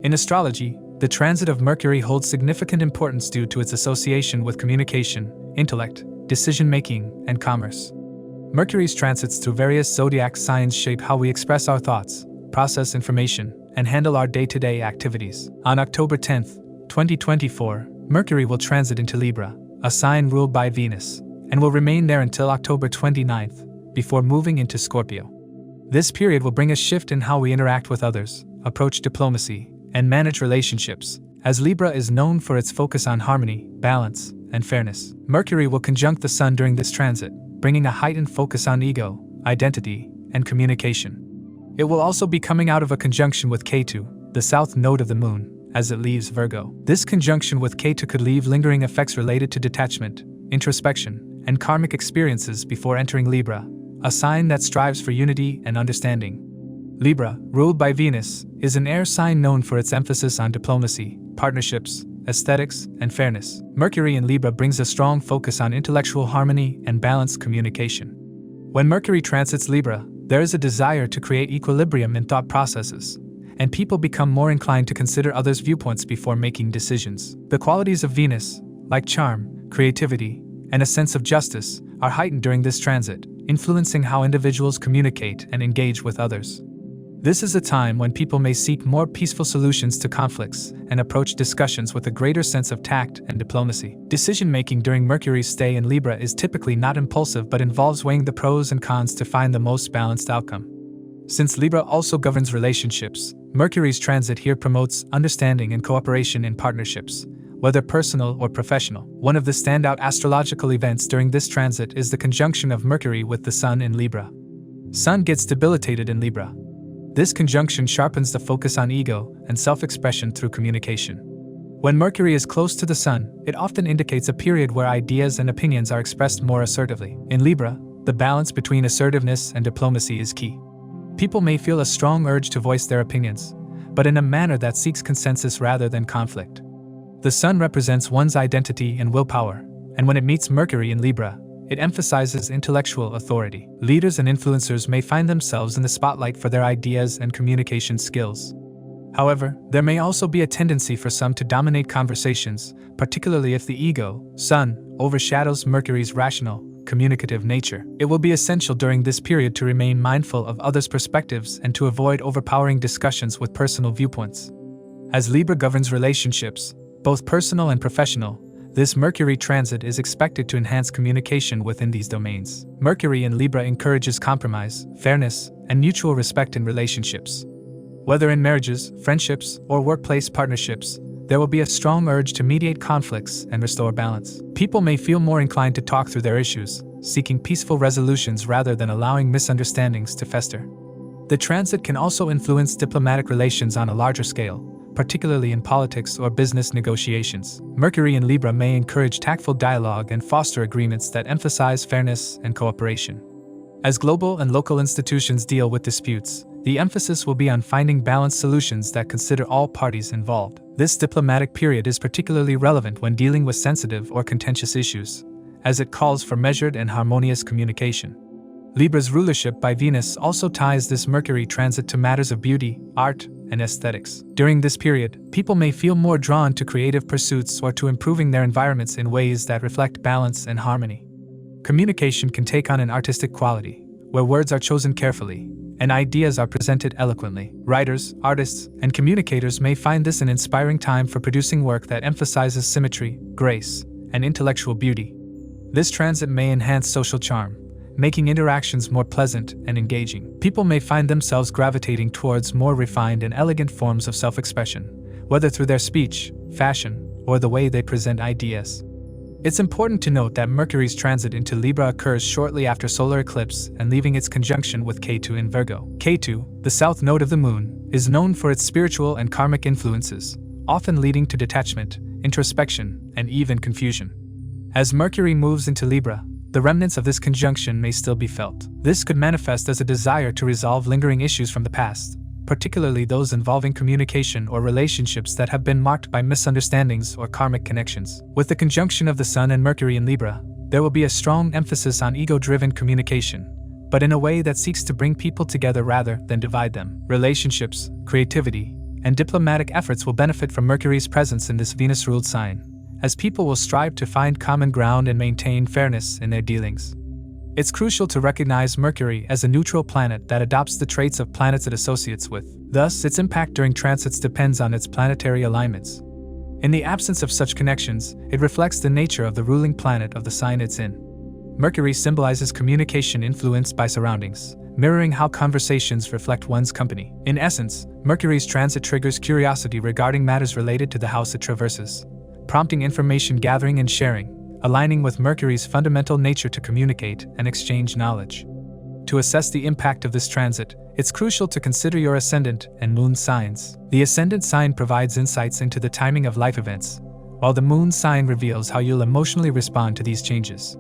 In astrology, the transit of Mercury holds significant importance due to its association with communication, intellect, decision-making, and commerce. Mercury's transits through various zodiac signs shape how we express our thoughts, process information, and handle our day-to-day activities. On October 10, 2024, Mercury will transit into Libra, a sign ruled by Venus, and will remain there until October 29, before moving into Scorpio. This period will bring a shift in how we interact with others, approach diplomacy, and manage relationships, as Libra is known for its focus on harmony, balance, and fairness. Mercury will conjunct the Sun during this transit, bringing a heightened focus on ego, identity, and communication. It will also be coming out of a conjunction with Ketu, the south node of the Moon, as it leaves Virgo. This conjunction with Ketu could leave lingering effects related to detachment, introspection, and karmic experiences before entering Libra, a sign that strives for unity and understanding. Libra, ruled by Venus, is an air sign known for its emphasis on diplomacy, partnerships, aesthetics, and fairness. Mercury in Libra brings a strong focus on intellectual harmony and balanced communication. When Mercury transits Libra, there is a desire to create equilibrium in thought processes, and people become more inclined to consider others' viewpoints before making decisions. The qualities of Venus, like charm, creativity, and a sense of justice, are heightened during this transit, influencing how individuals communicate and engage with others. This is a time when people may seek more peaceful solutions to conflicts and approach discussions with a greater sense of tact and diplomacy. Decision-making during Mercury's stay in Libra is typically not impulsive but involves weighing the pros and cons to find the most balanced outcome. Since Libra also governs relationships, Mercury's transit here promotes understanding and cooperation in partnerships, whether personal or professional. One of the standout astrological events during this transit is the conjunction of Mercury with the Sun in Libra. Sun gets debilitated in Libra. This conjunction sharpens the focus on ego and self-expression through communication. When Mercury is close to the Sun, it often indicates a period where ideas and opinions are expressed more assertively. In Libra, the balance between assertiveness and diplomacy is key. People may feel a strong urge to voice their opinions, but in a manner that seeks consensus rather than conflict. The Sun represents one's identity and willpower, and when it meets Mercury in Libra, it emphasizes intellectual authority. Leaders and influencers may find themselves in the spotlight for their ideas and communication skills. However, there may also be a tendency for some to dominate conversations, particularly if the ego, Sun, overshadows Mercury's rational, communicative nature. It will be essential during this period to remain mindful of others' perspectives and to avoid overpowering discussions with personal viewpoints. As Libra governs relationships, both personal and professional, this Mercury transit is expected to enhance communication within these domains. Mercury in Libra encourages compromise, fairness, and mutual respect in relationships. Whether in marriages, friendships, or workplace partnerships, there will be a strong urge to mediate conflicts and restore balance. People may feel more inclined to talk through their issues, seeking peaceful resolutions rather than allowing misunderstandings to fester. The transit can also influence diplomatic relations on a larger scale, particularly in politics or business negotiations. Mercury in Libra may encourage tactful dialogue and foster agreements that emphasize fairness and cooperation. As global and local institutions deal with disputes, the emphasis will be on finding balanced solutions that consider all parties involved. This diplomatic period is particularly relevant when dealing with sensitive or contentious issues, as it calls for measured and harmonious communication. Libra's rulership by Venus also ties this Mercury transit to matters of beauty, art, and aesthetics. During this period, people may feel more drawn to creative pursuits or to improving their environments in ways that reflect balance and harmony. Communication can take on an artistic quality, where words are chosen carefully, and ideas are presented eloquently. Writers, artists, and communicators may find this an inspiring time for producing work that emphasizes symmetry, grace, and intellectual beauty. This transit may enhance social charm, making interactions more pleasant and engaging. People may find themselves gravitating towards more refined and elegant forms of self-expression, whether through their speech, fashion, or the way they present ideas. It's important to note that Mercury's transit into Libra occurs shortly after solar eclipse and leaving its conjunction with Ketu in Virgo. Ketu, the south node of the Moon, is known for its spiritual and karmic influences, often leading to detachment, introspection, and even confusion. As Mercury moves into Libra, the remnants of this conjunction may still be felt. This could manifest as a desire to resolve lingering issues from the past, particularly those involving communication or relationships that have been marked by misunderstandings or karmic connections. With the conjunction of the Sun and Mercury in Libra, there will be a strong emphasis on ego-driven communication, but in a way that seeks to bring people together rather than divide them. Relationships, creativity, and diplomatic efforts will benefit from Mercury's presence in this Venus-ruled sign, as people will strive to find common ground and maintain fairness in their dealings. It's crucial to recognize Mercury as a neutral planet that adopts the traits of planets it associates with. Thus, its impact during transits depends on its planetary alignments. In the absence of such connections, it reflects the nature of the ruling planet of the sign it's in. Mercury symbolizes communication influenced by surroundings, mirroring how conversations reflect one's company. In essence, Mercury's transit triggers curiosity regarding matters related to the house it traverses, prompting information gathering and sharing, aligning with Mercury's fundamental nature to communicate and exchange knowledge. To assess the impact of this transit, it's crucial to consider your ascendant and moon signs. The ascendant sign provides insights into the timing of life events, while the moon sign reveals how you'll emotionally respond to these changes.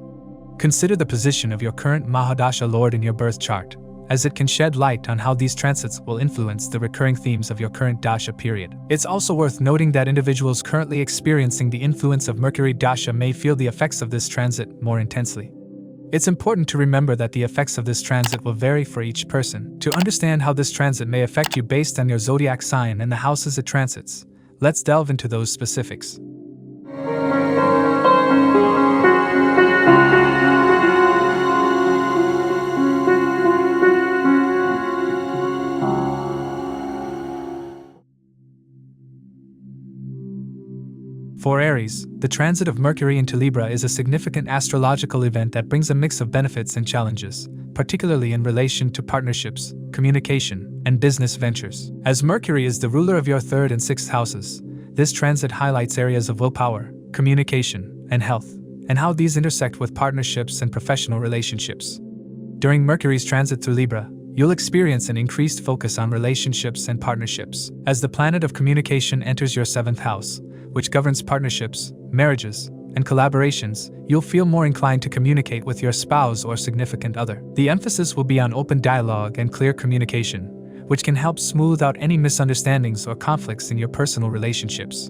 Consider the position of your current Mahadasha Lord in your birth chart, as it can shed light on how these transits will influence the recurring themes of your current dasha period. It's also worth noting that individuals currently experiencing the influence of Mercury dasha may feel the effects of this transit more intensely. It's important to remember that the effects of this transit will vary for each person. To understand how this transit may affect you based on your zodiac sign and the houses it transits, let's delve into those specifics. For Aries, the transit of Mercury into Libra is a significant astrological event that brings a mix of benefits and challenges, particularly in relation to partnerships, communication, and business ventures. As Mercury is the ruler of your 3rd and 6th houses, this transit highlights areas of willpower, communication, and health, and how these intersect with partnerships and professional relationships. During Mercury's transit through Libra, you'll experience an increased focus on relationships and partnerships. As the planet of communication enters your 7th house, which governs partnerships, marriages, and collaborations, you'll feel more inclined to communicate with your spouse or significant other. The emphasis will be on open dialogue and clear communication, which can help smooth out any misunderstandings or conflicts in your personal relationships.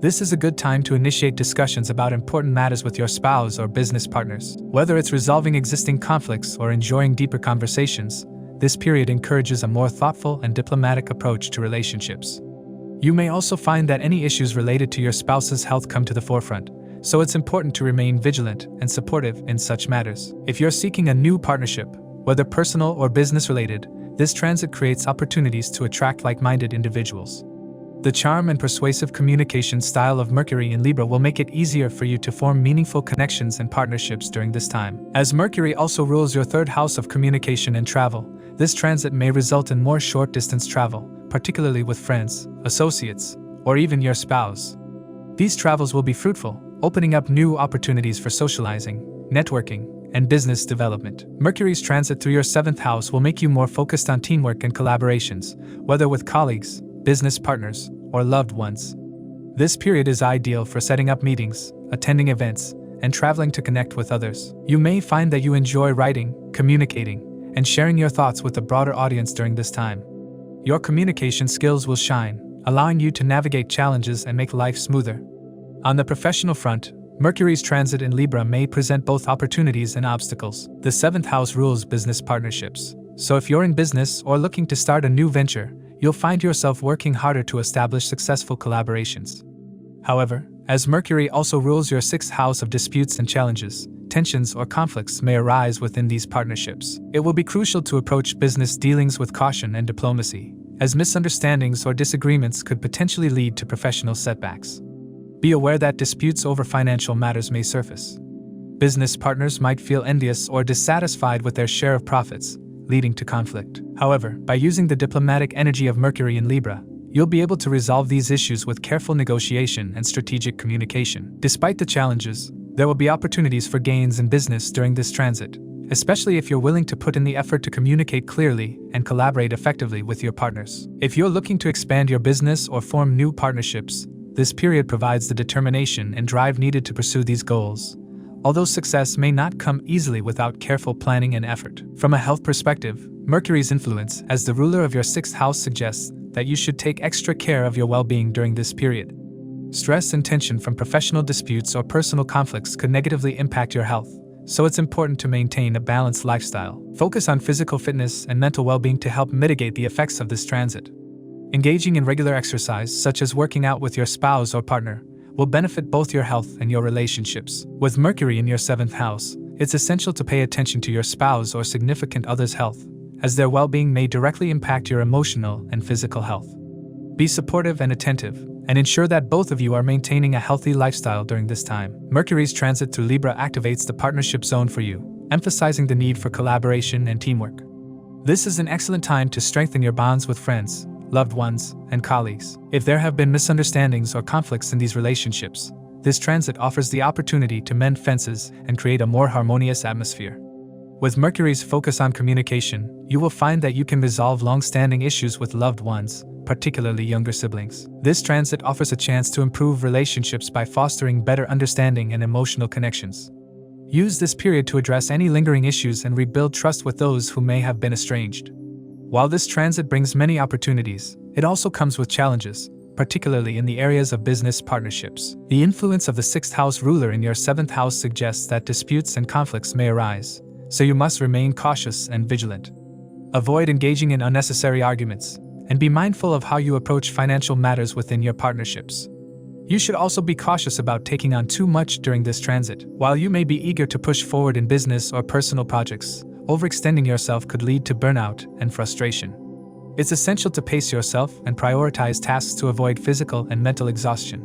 This is a good time to initiate discussions about important matters with your spouse or business partners. Whether it's resolving existing conflicts or enjoying deeper conversations, this period encourages a more thoughtful and diplomatic approach to relationships. You may also find that any issues related to your spouse's health come to the forefront, so it's important to remain vigilant and supportive in such matters. If you're seeking a new partnership, whether personal or business-related, this transit creates opportunities to attract like-minded individuals. The charm and persuasive communication style of Mercury in Libra will make it easier for you to form meaningful connections and partnerships during this time. As Mercury also rules your 3rd house of communication and travel, this transit may result in more short-distance travel, particularly with friends, associates, or even your spouse. These travels will be fruitful, opening up new opportunities for socializing, networking, and business development. Mercury's transit through your 7th house will make you more focused on teamwork and collaborations, whether with colleagues, business partners, or loved ones. This period is ideal for setting up meetings, attending events, and traveling to connect with others. You may find that you enjoy writing, communicating, and sharing your thoughts with a broader audience during this time. Your communication skills will shine, allowing you to navigate challenges and make life smoother. On the professional front, Mercury's transit in Libra may present both opportunities and obstacles. The 7th house rules business partnerships, so if you're in business or looking to start a new venture, you'll find yourself working harder to establish successful collaborations. However, as Mercury also rules your 6th house of disputes and challenges, tensions or conflicts may arise within these partnerships. It will be crucial to approach business dealings with caution and diplomacy, as misunderstandings or disagreements could potentially lead to professional setbacks. Be aware that disputes over financial matters may surface. Business partners might feel envious or dissatisfied with their share of profits, leading to conflict. However, by using the diplomatic energy of Mercury in Libra, you'll be able to resolve these issues with careful negotiation and strategic communication. Despite the challenges, there will be opportunities for gains in business during this transit, especially if you're willing to put in the effort to communicate clearly and collaborate effectively with your partners. If you're looking to expand your business or form new partnerships, this period provides the determination and drive needed to pursue these goals, although success may not come easily without careful planning and effort. From a health perspective, Mercury's influence as the ruler of your 6th house suggests that you should take extra care of your well-being during this period. Stress and tension from professional disputes or personal conflicts could negatively impact your health, so it's important to maintain a balanced lifestyle. Focus on physical fitness and mental well-being to help mitigate the effects of this transit. Engaging in regular exercise, such as working out with your spouse or partner, will benefit both your health and your relationships. With Mercury in your 7th house, it's essential to pay attention to your spouse or significant other's health, as their well-being may directly impact your emotional and physical health. Be supportive and attentive, and ensure that both of you are maintaining a healthy lifestyle during this time. Mercury's transit through Libra activates the partnership zone for you, emphasizing the need for collaboration and teamwork. This is an excellent time to strengthen your bonds with friends, loved ones, and colleagues. If there have been misunderstandings or conflicts in these relationships, this transit offers the opportunity to mend fences and create a more harmonious atmosphere. With Mercury's focus on communication, you will find that you can resolve long-standing issues with loved ones, particularly younger siblings. This transit offers a chance to improve relationships by fostering better understanding and emotional connections. Use this period to address any lingering issues and rebuild trust with those who may have been estranged. While this transit brings many opportunities, it also comes with challenges, particularly in the areas of business partnerships. The influence of the 6th house ruler in your 7th house suggests that disputes and conflicts may arise, so you must remain cautious and vigilant. Avoid engaging in unnecessary arguments, and be mindful of how you approach financial matters within your partnerships. You should also be cautious about taking on too much during this transit. While you may be eager to push forward in business or personal projects, overextending yourself could lead to burnout and frustration. It's essential to pace yourself and prioritize tasks to avoid physical and mental exhaustion.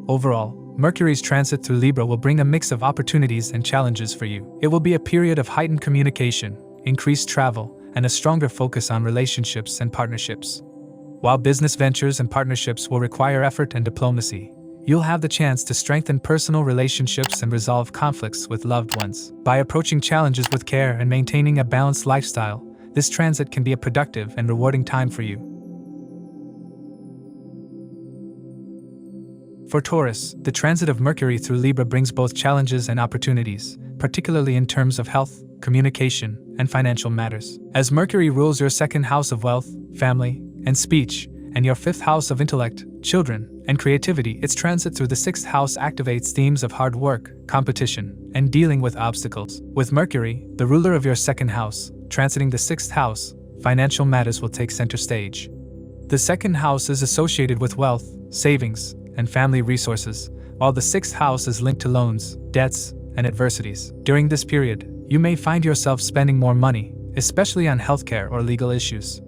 Overall, Mercury's transit through Libra will bring a mix of opportunities and challenges for you. It will be a period of heightened communication, increased travel, and a stronger focus on relationships and partnerships. While business ventures and partnerships will require effort and diplomacy, you'll have the chance to strengthen personal relationships and resolve conflicts with loved ones. By approaching challenges with care and maintaining a balanced lifestyle, this transit can be a productive and rewarding time for you. For Taurus, the transit of Mercury through Libra brings both challenges and opportunities, particularly in terms of health, communication, and financial matters. As Mercury rules your 2nd house of wealth, family, and speech, and your 5th house of intellect, children, and creativity, its transit through the 6th house activates themes of hard work, competition, and dealing with obstacles. With Mercury, the ruler of your 2nd house, transiting the 6th house, financial matters will take center stage. The 2nd house is associated with wealth, savings, and family resources, while the 6th house is linked to loans, debts, and adversities. During this period, you may find yourself spending more money, especially on healthcare or legal issues.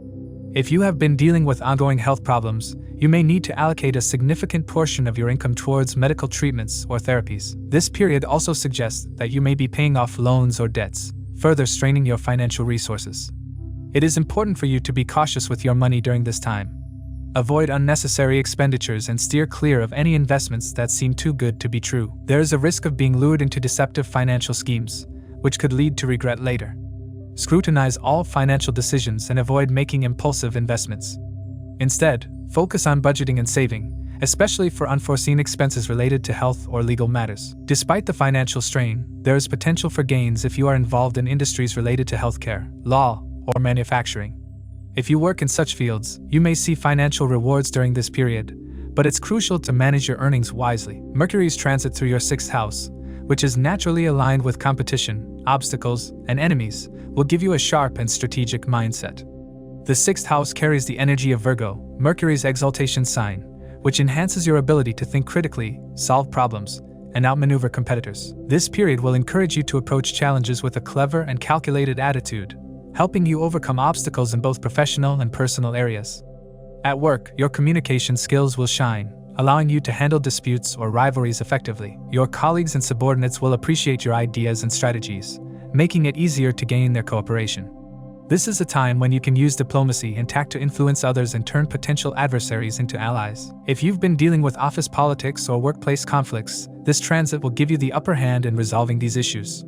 If you have been dealing with ongoing health problems, you may need to allocate a significant portion of your income towards medical treatments or therapies. This period also suggests that you may be paying off loans or debts, further straining your financial resources. It is important for you to be cautious with your money during this time. Avoid unnecessary expenditures and steer clear of any investments that seem too good to be true. There is a risk of being lured into deceptive financial schemes, which could lead to regret later. Scrutinize all financial decisions and avoid making impulsive investments. Instead, focus on budgeting and saving, especially for unforeseen expenses related to health or legal matters. Despite the financial strain, there is potential for gains if you are involved in industries related to healthcare, law, or manufacturing. If you work in such fields, you may see financial rewards during this period, but it's crucial to manage your earnings wisely. Mercury's transit through your 6th house, which is naturally aligned with competition, obstacles, and enemies, will give you a sharp and strategic mindset. The 6th house carries the energy of Virgo, Mercury's exaltation sign, which enhances your ability to think critically, solve problems, and outmaneuver competitors. This period will encourage you to approach challenges with a clever and calculated attitude, helping you overcome obstacles in both professional and personal areas. At work, your communication skills will shine, allowing you to handle disputes or rivalries effectively. Your colleagues and subordinates will appreciate your ideas and strategies, making it easier to gain their cooperation. This is a time when you can use diplomacy and tact to influence others and turn potential adversaries into allies. If you've been dealing with office politics or workplace conflicts, this transit will give you the upper hand in resolving these issues.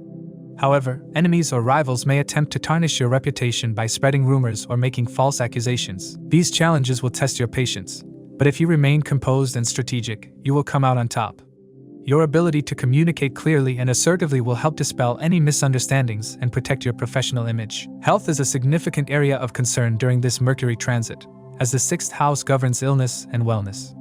However, enemies or rivals may attempt to tarnish your reputation by spreading rumors or making false accusations. These challenges will test your patience, but if you remain composed and strategic, you will come out on top. Your ability to communicate clearly and assertively will help dispel any misunderstandings and protect your professional image. Health is a significant area of concern during this Mercury transit, as the 6th house governs illness and wellness.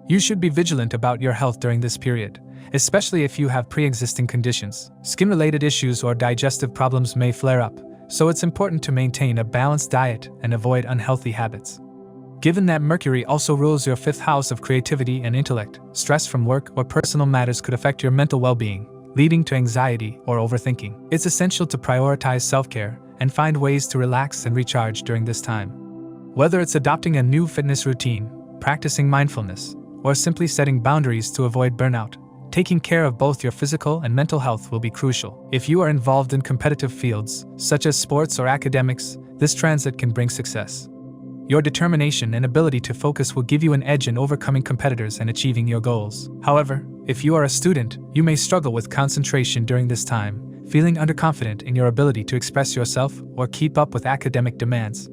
You should be vigilant about your health during this period, especially if you have pre-existing conditions. Skin-related issues or digestive problems may flare up, so it's important to maintain a balanced diet and avoid unhealthy habits. Given that Mercury also rules your 5th house of creativity and intellect, stress from work or personal matters could affect your mental well-being, leading to anxiety or overthinking. It's essential to prioritize self-care and find ways to relax and recharge during this time. Whether it's adopting a new fitness routine, practicing mindfulness, or simply setting boundaries to avoid burnout, taking care of both your physical and mental health will be crucial. If you are involved in competitive fields, such as sports or academics, this transit can bring success. Your determination and ability to focus will give you an edge in overcoming competitors and achieving your goals. However, if you are a student, you may struggle with concentration during this time, feeling underconfident in your ability to express yourself or keep up with academic demands.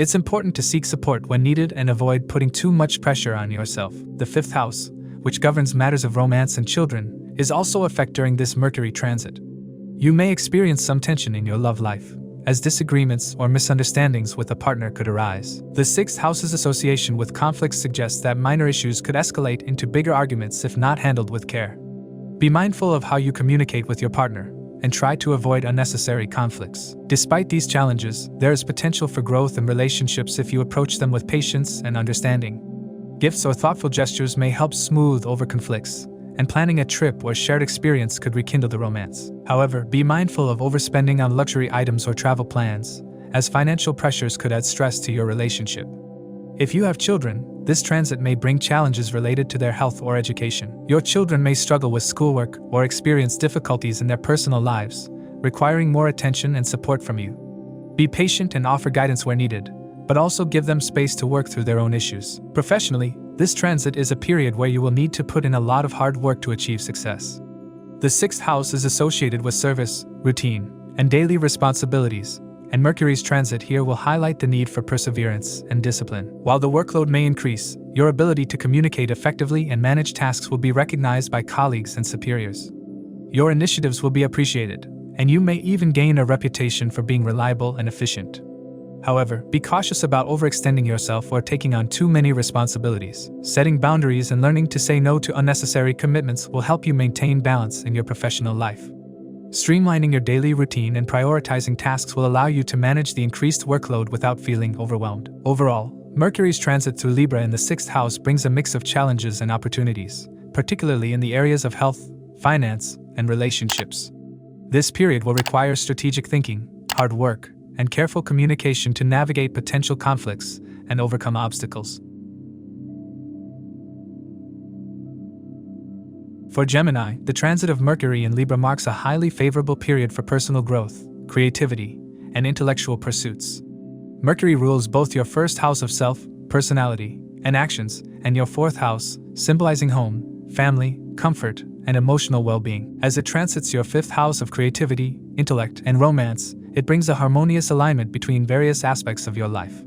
It's important to seek support when needed and avoid putting too much pressure on yourself. The 5th house, which governs matters of romance and children, is also affected during this Mercury transit. You may experience some tension in your love life, as disagreements or misunderstandings with a partner could arise. The 6th house's association with conflicts suggests that minor issues could escalate into bigger arguments if not handled with care. Be mindful of how you communicate with your partner, and try to avoid unnecessary conflicts. Despite these challenges, there is potential for growth in relationships if you approach them with patience and understanding. Gifts or thoughtful gestures may help smooth over conflicts, and planning a trip or shared experience could rekindle the romance. However, be mindful of overspending on luxury items or travel plans, as financial pressures could add stress to your relationship. If you have children, this transit may bring challenges related to their health or education. Your children may struggle with schoolwork or experience difficulties in their personal lives, requiring more attention and support from you. Be patient and offer guidance where needed, but also give them space to work through their own issues. Professionally, this transit is a period where you will need to put in a lot of hard work to achieve success. The 6th house is associated with service, routine, and daily responsibilities, and Mercury's transit here will highlight the need for perseverance and discipline. While the workload may increase, your ability to communicate effectively and manage tasks will be recognized by colleagues and superiors. Your initiatives will be appreciated, and you may even gain a reputation for being reliable and efficient. However, be cautious about overextending yourself or taking on too many responsibilities. Setting boundaries and learning to say no to unnecessary commitments will help you maintain balance in your professional life. Streamlining your daily routine and prioritizing tasks will allow you to manage the increased workload without feeling overwhelmed. Overall, Mercury's transit through Libra in the 6th house brings a mix of challenges and opportunities, particularly in the areas of health, finance, and relationships. This period will require strategic thinking, hard work, and careful communication to navigate potential conflicts and overcome obstacles. For Gemini, the transit of Mercury in Libra marks a highly favorable period for personal growth, creativity, and intellectual pursuits. Mercury rules both your 1st house of self, personality, and actions, and your 4th house, symbolizing home, family, comfort, and emotional well-being. As it transits your 5th house of creativity, intellect, and romance, it brings a harmonious alignment between various aspects of your life.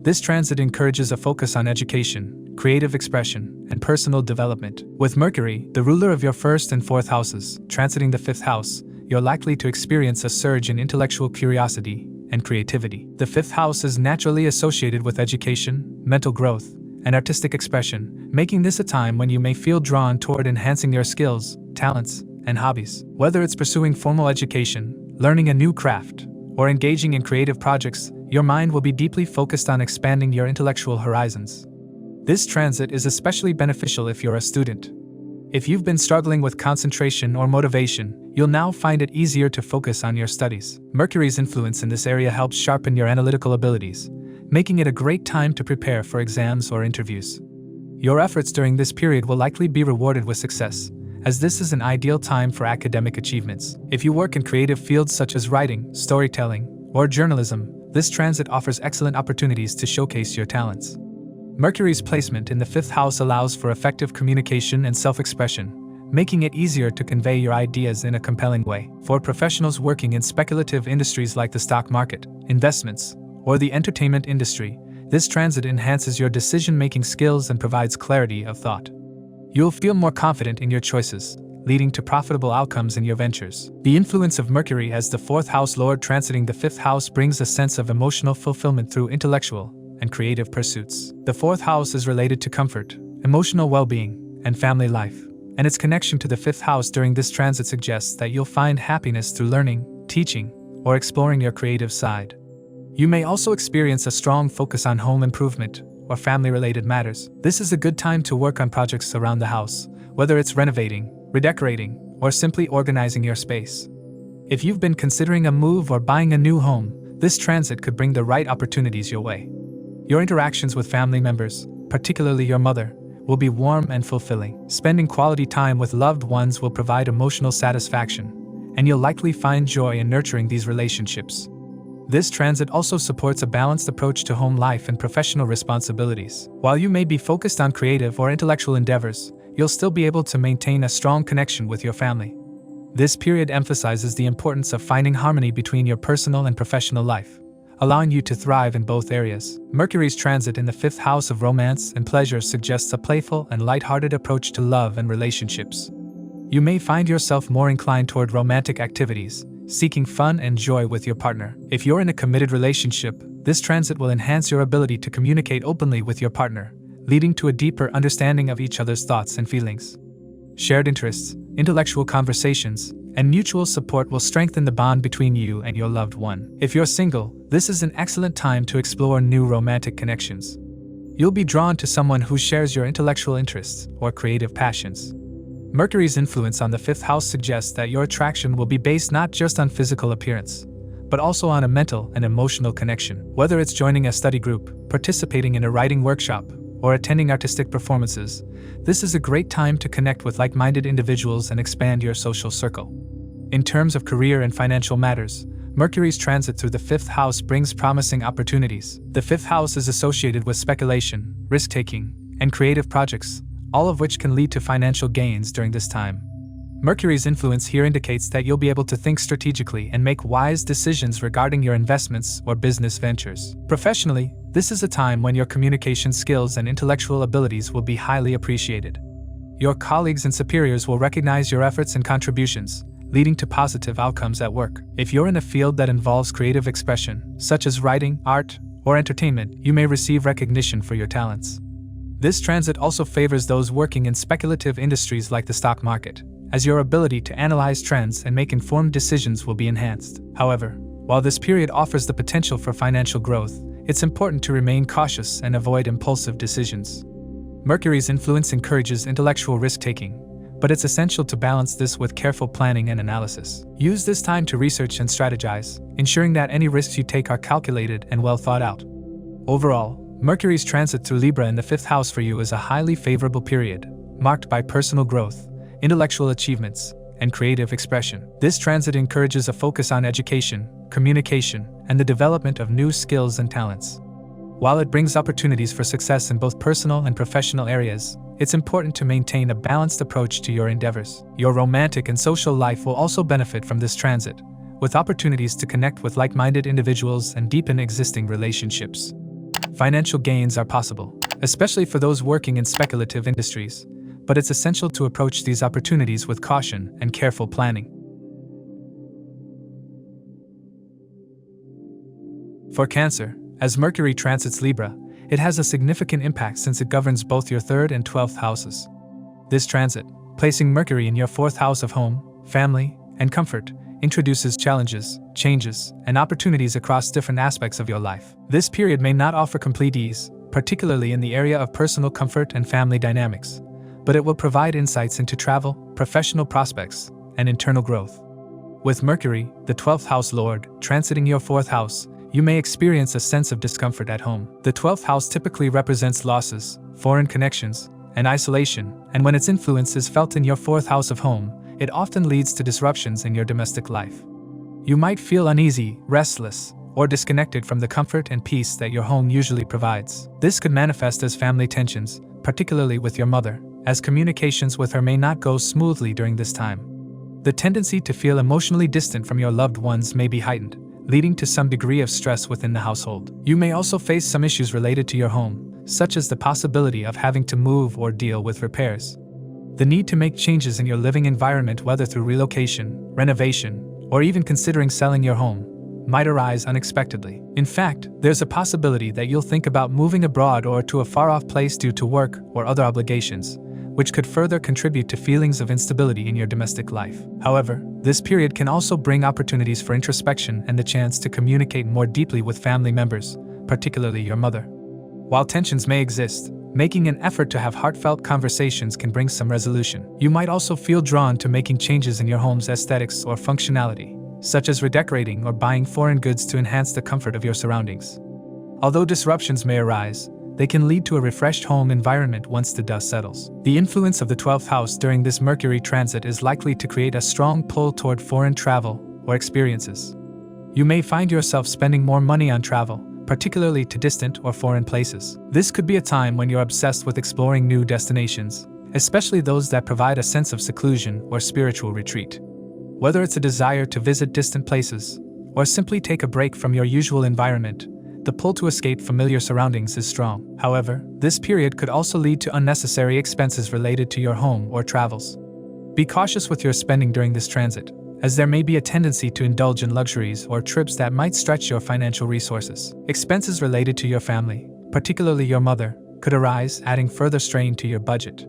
This transit encourages a focus on education, creative expression, and personal development. With Mercury, the ruler of your 1st and 4th houses, transiting the 5th house, you're likely to experience a surge in intellectual curiosity and creativity. The 5th house is naturally associated with education, mental growth, and artistic expression, making this a time when you may feel drawn toward enhancing your skills, talents, and hobbies. Whether it's pursuing formal education, learning a new craft, or engaging in creative projects, your mind will be deeply focused on expanding your intellectual horizons. This transit is especially beneficial if you're a student. If you've been struggling with concentration or motivation, you'll now find it easier to focus on your studies. Mercury's influence in this area helps sharpen your analytical abilities, making it a great time to prepare for exams or interviews. Your efforts during this period will likely be rewarded with success, as this is an ideal time for academic achievements. If you work in creative fields such as writing, storytelling, or journalism, this transit offers excellent opportunities to showcase your talents. Mercury's placement in the 5th house allows for effective communication and self-expression, making it easier to convey your ideas in a compelling way. For professionals working in speculative industries like the stock market, investments, or the entertainment industry, this transit enhances your decision-making skills and provides clarity of thought. You'll feel more confident in your choices, leading to profitable outcomes in your ventures. The influence of Mercury as the 4th house lord transiting the 5th house brings a sense of emotional fulfillment through intellectual and creative pursuits. The 4th house is related to comfort, emotional well-being, and family life, and its connection to the 5th house during this transit suggests that you'll find happiness through learning, teaching, or exploring your creative side. You may also experience a strong focus on home improvement or family-related matters. This is a good time to work on projects around the house, whether it's renovating, redecorating, or simply organizing your space. If you've been considering a move or buying a new home, this transit could bring the right opportunities your way. Your interactions with family members, particularly your mother, will be warm and fulfilling. Spending quality time with loved ones will provide emotional satisfaction, and you'll likely find joy in nurturing these relationships. This transit also supports a balanced approach to home life and professional responsibilities. While you may be focused on creative or intellectual endeavors, you'll still be able to maintain a strong connection with your family. This period emphasizes the importance of finding harmony between your personal and professional life, allowing you to thrive in both areas. Mercury's transit in the 5th house of romance and pleasure suggests a playful and lighthearted approach to love and relationships. You may find yourself more inclined toward romantic activities, seeking fun and joy with your partner. If you're in a committed relationship, this transit will enhance your ability to communicate openly with your partner, leading to a deeper understanding of each other's thoughts and feelings. Shared interests, intellectual conversations, and mutual support will strengthen the bond between you and your loved one. If you're single, this is an excellent time to explore new romantic connections. You'll be drawn to someone who shares your intellectual interests or creative passions. Mercury's influence on the 5th house suggests that your attraction will be based not just on physical appearance, but also on a mental and emotional connection. Whether it's joining a study group, participating in a writing workshop, or attending artistic performances, this is a great time to connect with like-minded individuals and expand your social circle. In terms of career and financial matters, Mercury's transit through the 5th house brings promising opportunities. The 5th house is associated with speculation, risk-taking, and creative projects, all of which can lead to financial gains during this time. Mercury's influence here indicates that you'll be able to think strategically and make wise decisions regarding your investments or business ventures. Professionally, this is a time when your communication skills and intellectual abilities will be highly appreciated. Your colleagues and superiors will recognize your efforts and contributions, leading to positive outcomes at work. If you're in a field that involves creative expression, such as writing, art, or entertainment, you may receive recognition for your talents. This transit also favors those working in speculative industries like the stock market, as your ability to analyze trends and make informed decisions will be enhanced. However, while this period offers the potential for financial growth, it's important to remain cautious and avoid impulsive decisions. Mercury's influence encourages intellectual risk-taking, but it's essential to balance this with careful planning and analysis. Use this time to research and strategize, ensuring that any risks you take are calculated and well thought out. Overall, Mercury's transit through Libra in the 5th house for you is a highly favorable period, marked by personal growth, intellectual achievements, and creative expression. This transit encourages a focus on education, communication, and the development of new skills and talents. While it brings opportunities for success in both personal and professional areas, it's important to maintain a balanced approach to your endeavors. Your romantic and social life will also benefit from this transit, with opportunities to connect with like-minded individuals and deepen existing relationships. Financial gains are possible, especially for those working in speculative industries, but it's essential to approach these opportunities with caution and careful planning. For Cancer, as Mercury transits Libra, it has a significant impact since it governs both your 3rd and 12th houses. This transit, placing Mercury in your 4th house of home, family, and comfort, introduces challenges, changes, and opportunities across different aspects of your life. This period may not offer complete ease, particularly in the area of personal comfort and family dynamics, but it will provide insights into travel, professional prospects, and internal growth. With Mercury, the 12th house lord, transiting your 4th house, you may experience a sense of discomfort at home. The 12th house typically represents losses, foreign connections, and isolation, and when its influence is felt in your 4th house of home, it often leads to disruptions in your domestic life. You might feel uneasy, restless, or disconnected from the comfort and peace that your home usually provides. This could manifest as family tensions, particularly with your mother, as communications with her may not go smoothly during this time. The tendency to feel emotionally distant from your loved ones may be heightened, leading to some degree of stress within the household. You may also face some issues related to your home, such as the possibility of having to move or deal with repairs. The need to make changes in your living environment, whether through relocation, renovation, or even considering selling your home, might arise unexpectedly. In fact, there's a possibility that you'll think about moving abroad or to a far-off place due to work or other obligations, which could further contribute to feelings of instability in your domestic life. However, this period can also bring opportunities for introspection and the chance to communicate more deeply with family members, particularly your mother. While tensions may exist, making an effort to have heartfelt conversations can bring some resolution. You might also feel drawn to making changes in your home's aesthetics or functionality, such as redecorating or buying foreign goods to enhance the comfort of your surroundings. Although disruptions may arise, they can lead to a refreshed home environment once the dust settles. The influence of the 12th house during this Mercury transit is likely to create a strong pull toward foreign travel or experiences. You may find yourself spending more money on travel, particularly to distant or foreign places. This could be a time when you're obsessed with exploring new destinations, especially those that provide a sense of seclusion or spiritual retreat. Whether it's a desire to visit distant places, or simply take a break from your usual environment, the pull to escape familiar surroundings is strong. However, this period could also lead to unnecessary expenses related to your home or travels. Be cautious with your spending during this transit, as there may be a tendency to indulge in luxuries or trips that might stretch your financial resources. Expenses related to your family, particularly your mother, could arise, adding further strain to your budget.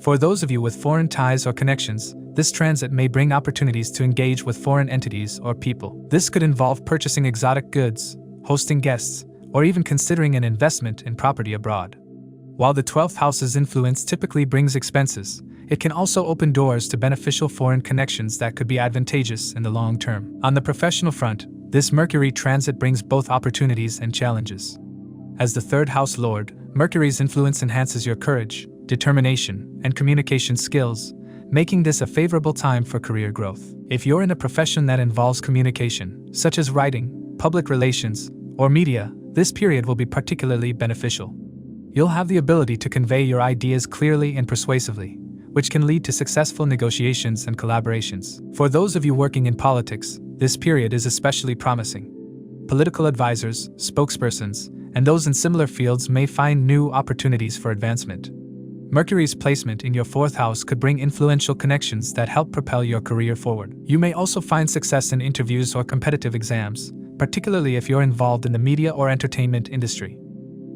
For those of you with foreign ties or connections, this transit may bring opportunities to engage with foreign entities or people. This could involve purchasing exotic goods, hosting guests, or even considering an investment in property abroad. While the 12th house's influence typically brings expenses, it can also open doors to beneficial foreign connections that could be advantageous in the long term. On the professional front, this Mercury transit brings both opportunities and challenges. As the 3rd house lord, Mercury's influence enhances your courage, determination, and communication skills, making this a favorable time for career growth. If you're in a profession that involves communication, such as writing, public relations, or media, this period will be particularly beneficial. You'll have the ability to convey your ideas clearly and persuasively, which can lead to successful negotiations and collaborations. For those of you working in politics, this period is especially promising. Political advisors, spokespersons, and those in similar fields may find new opportunities for advancement. Mercury's placement in your 4th house could bring influential connections that help propel your career forward. You may also find success in interviews or competitive exams, particularly if you're involved in the media or entertainment industry.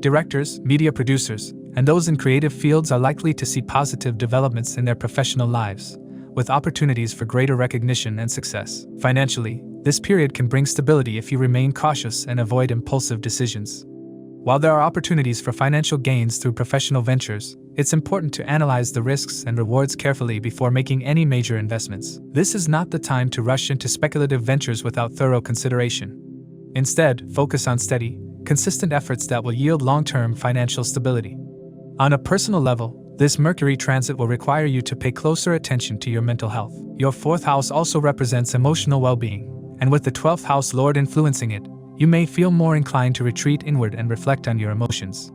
Directors, media producers, and those in creative fields are likely to see positive developments in their professional lives, with opportunities for greater recognition and success. Financially, this period can bring stability if you remain cautious and avoid impulsive decisions. While there are opportunities for financial gains through professional ventures, it's important to analyze the risks and rewards carefully before making any major investments. This is not the time to rush into speculative ventures without thorough consideration. Instead, focus on steady, consistent efforts that will yield long-term financial stability. On a personal level, this Mercury transit will require you to pay closer attention to your mental health. Your 4th house also represents emotional well-being, and with the 12th house lord influencing it, you may feel more inclined to retreat inward and reflect on your emotions.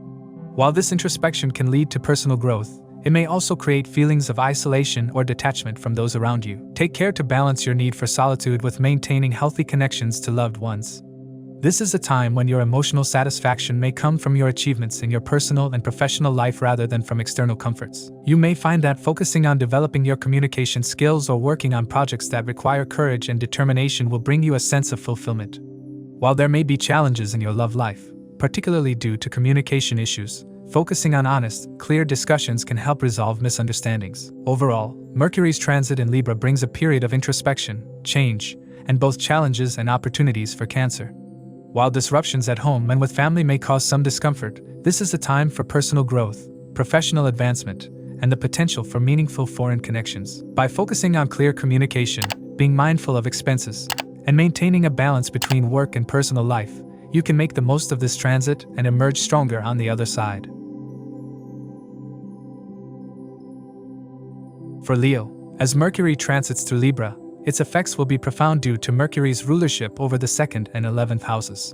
While this introspection can lead to personal growth, it may also create feelings of isolation or detachment from those around you. Take care to balance your need for solitude with maintaining healthy connections to loved ones. This is a time when your emotional satisfaction may come from your achievements in your personal and professional life rather than from external comforts. You may find that focusing on developing your communication skills or working on projects that require courage and determination will bring you a sense of fulfillment. While there may be challenges in your love life, particularly due to communication issues, focusing on honest, clear discussions can help resolve misunderstandings. Overall, Mercury's transit in Libra brings a period of introspection, change, and both challenges and opportunities for Cancer. While disruptions at home and with family may cause some discomfort, this is a time for personal growth, professional advancement, and the potential for meaningful foreign connections. By focusing on clear communication, being mindful of expenses, and maintaining a balance between work and personal life, you can make the most of this transit and emerge stronger on the other side. For Leo, as Mercury transits through Libra, its effects will be profound due to Mercury's rulership over the 2nd and 11th houses.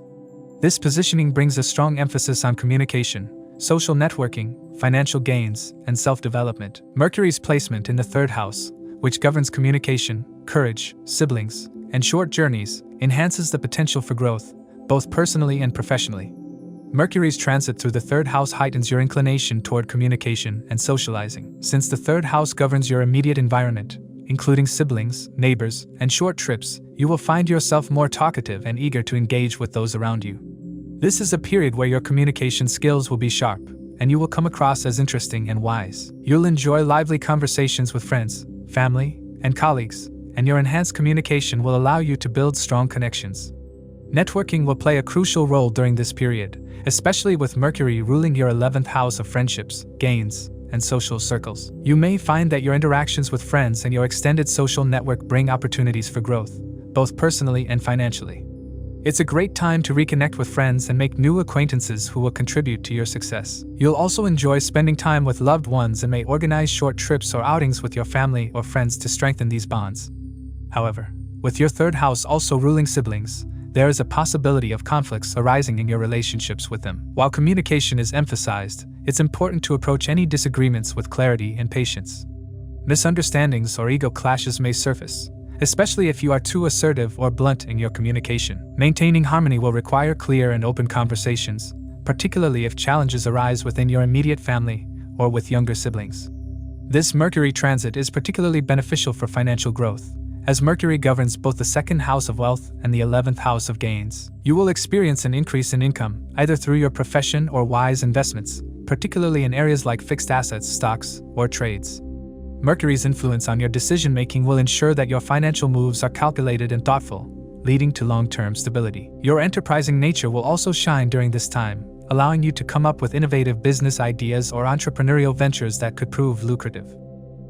This positioning brings a strong emphasis on communication, social networking, financial gains, and self-development. Mercury's placement in the 3rd house, which governs communication, courage, siblings, and short journeys, enhances the potential for growth, both personally and professionally. Mercury's transit through the 3rd house heightens your inclination toward communication and socializing. Since the 3rd house governs your immediate environment, including siblings, neighbors, and short trips, you will find yourself more talkative and eager to engage with those around you. This is a period where your communication skills will be sharp, and you will come across as interesting and wise. You'll enjoy lively conversations with friends, family, and colleagues, and your enhanced communication will allow you to build strong connections. Networking will play a crucial role during this period, especially with Mercury ruling your 11th house of friendships, gains, and social circles. You may find that your interactions with friends and your extended social network bring opportunities for growth, both personally and financially. It's a great time to reconnect with friends and make new acquaintances who will contribute to your success. You'll also enjoy spending time with loved ones and may organize short trips or outings with your family or friends to strengthen these bonds. However, with your third house also ruling siblings, there is a possibility of conflicts arising in your relationships with them. While communication is emphasized, it's important to approach any disagreements with clarity and patience. Misunderstandings or ego clashes may surface, especially if you are too assertive or blunt in your communication. Maintaining harmony will require clear and open conversations, particularly if challenges arise within your immediate family or with younger siblings. This Mercury transit is particularly beneficial for financial growth, as Mercury governs both the second house of wealth and the 11th house of gains. You will experience an increase in income, either through your profession or wise investments, particularly in areas like fixed assets, stocks, or trades. Mercury's influence on your decision-making will ensure that your financial moves are calculated and thoughtful, leading to long-term stability. Your enterprising nature will also shine during this time, allowing you to come up with innovative business ideas or entrepreneurial ventures that could prove lucrative.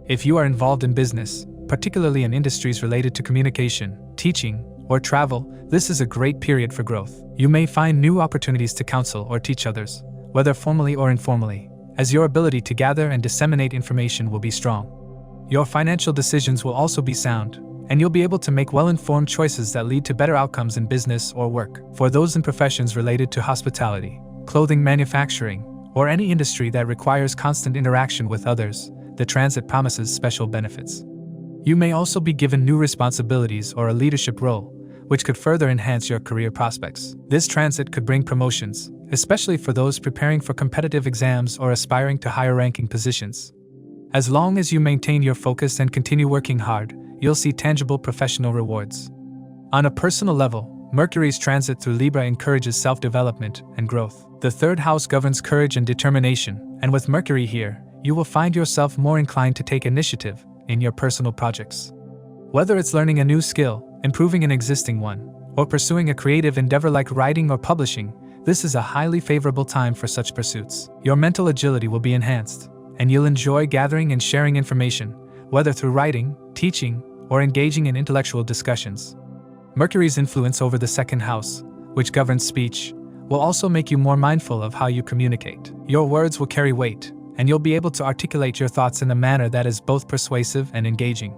If you are involved in business, particularly in industries related to communication, teaching, or travel, this is a great period for growth. You may find new opportunities to counsel or teach others, whether formally or informally, as your ability to gather and disseminate information will be strong. Your financial decisions will also be sound, and you'll be able to make well-informed choices that lead to better outcomes in business or work. For those in professions related to hospitality, clothing manufacturing, or any industry that requires constant interaction with others, the transit promises special benefits. You may also be given new responsibilities or a leadership role, which could further enhance your career prospects. This transit could bring promotions, especially for those preparing for competitive exams or aspiring to higher-ranking positions. As long as you maintain your focus and continue working hard, you'll see tangible professional rewards. On a personal level, Mercury's transit through Libra encourages self-development and growth. The third house governs courage and determination, and with Mercury here, you will find yourself more inclined to take initiative in your personal projects. Whether it's learning a new skill, improving an existing one, or pursuing a creative endeavor like writing or publishing, this is a highly favorable time for such pursuits. Your mental agility will be enhanced, and you'll enjoy gathering and sharing information, whether through writing, teaching, or engaging in intellectual discussions. Mercury's influence over the second house, which governs speech, will also make you more mindful of how you communicate. Your words will carry weight, and you'll be able to articulate your thoughts in a manner that is both persuasive and engaging.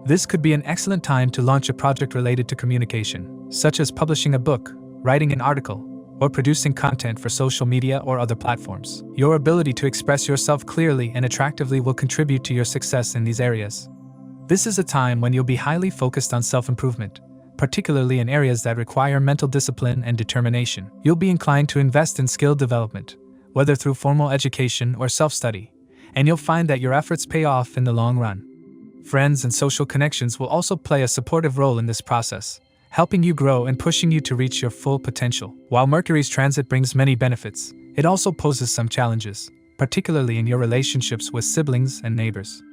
This could be an excellent time to launch a project related to communication, such as publishing a book, writing an article, or producing content for social media or other platforms. Your ability to express yourself clearly and attractively will contribute to your success in these areas. This is a time when you'll be highly focused on self-improvement, particularly in areas that require mental discipline and determination. You'll be inclined to invest in skill development, whether through formal education or self-study, and you'll find that your efforts pay off in the long run. Friends and social connections will also play a supportive role in this process, helping you grow and pushing you to reach your full potential. While Mercury's transit brings many benefits, it also poses some challenges, particularly in your relationships with siblings and neighbors.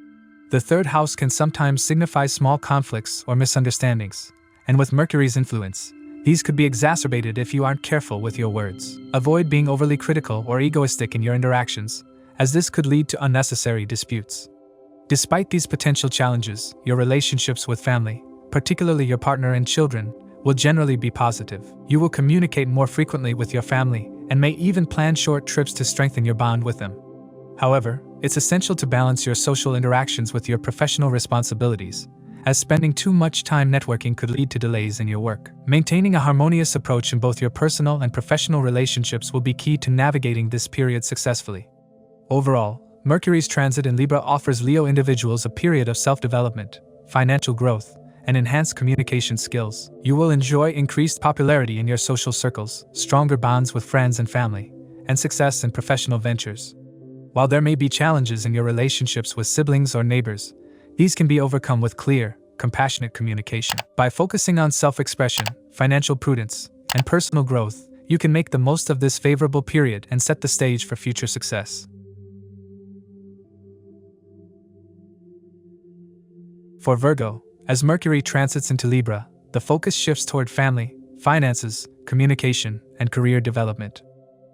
The third house can sometimes signify small conflicts or misunderstandings, and with Mercury's influence, these could be exacerbated if you aren't careful with your words. Avoid being overly critical or egoistic in your interactions, as this could lead to unnecessary disputes. Despite these potential challenges, your relationships with family, particularly your partner and children, will generally be positive. You will communicate more frequently with your family and may even plan short trips to strengthen your bond with them. However, it's essential to balance your social interactions with your professional responsibilities, as spending too much time networking could lead to delays in your work. Maintaining a harmonious approach in both your personal and professional relationships will be key to navigating this period successfully. Overall, Mercury's transit in Libra offers Leo individuals a period of self-development, financial growth, and enhanced communication skills. You will enjoy increased popularity in your social circles, stronger bonds with friends and family, and success in professional ventures. While there may be challenges in your relationships with siblings or neighbors, these can be overcome with clear, compassionate communication. By focusing on self-expression, financial prudence, and personal growth, you can make the most of this favorable period and set the stage for future success. For Virgo, as Mercury transits into Libra, the focus shifts toward family, finances, communication, and career development.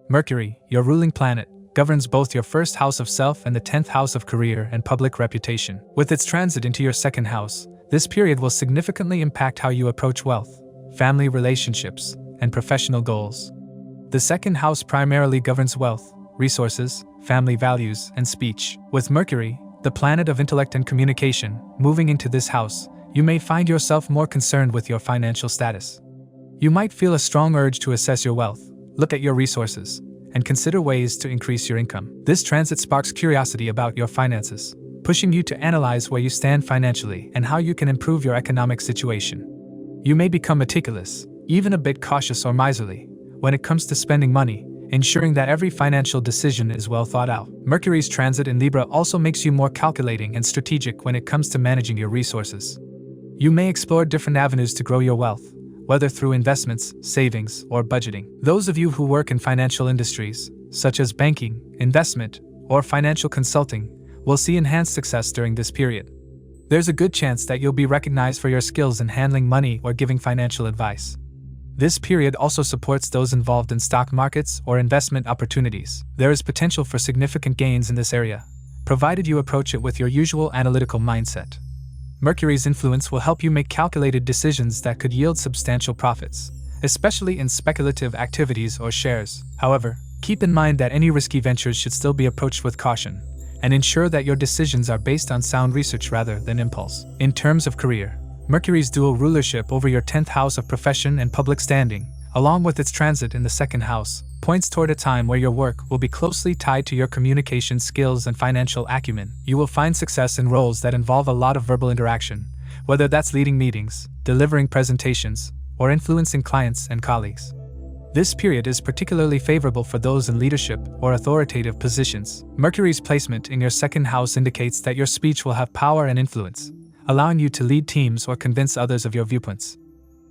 Mercury, your ruling planet, governs both your first house of self and the 10th house of career and public reputation. With its transit into your second house, this period will significantly impact how you approach wealth, family relationships, and professional goals. The second house primarily governs wealth, resources, family values, and speech. With Mercury, the planet of intellect and communication, moving into this house, you may find yourself more concerned with your financial status. You might feel a strong urge to assess your wealth, look at your resources, and consider ways to increase your income. This transit sparks curiosity about your finances, pushing you to analyze where you stand financially and how you can improve your economic situation. You may become meticulous, even a bit cautious or miserly, when it comes to spending money, ensuring that every financial decision is well thought out. Mercury's transit in Libra also makes you more calculating and strategic when it comes to managing your resources. You may explore different avenues to grow your wealth, whether through investments, savings, or budgeting. Those of you who work in financial industries, such as banking, investment, or financial consulting, will see enhanced success during this period. There's a good chance that you'll be recognized for your skills in handling money or giving financial advice. This period also supports those involved in stock markets or investment opportunities. There is potential for significant gains in this area, provided you approach it with your usual analytical mindset. Mercury's influence will help you make calculated decisions that could yield substantial profits, especially in speculative activities or shares. However, keep in mind that any risky ventures should still be approached with caution, and ensure that your decisions are based on sound research rather than impulse. In terms of career, Mercury's dual rulership over your 10th house of profession and public standing, along with its transit in the second house, points toward a time where your work will be closely tied to your communication skills and financial acumen. You will find success in roles that involve a lot of verbal interaction, whether that's leading meetings, delivering presentations, or influencing clients and colleagues. This period is particularly favorable for those in leadership or authoritative positions. Mercury's placement in your second house indicates that your speech will have power and influence, allowing you to lead teams or convince others of your viewpoints.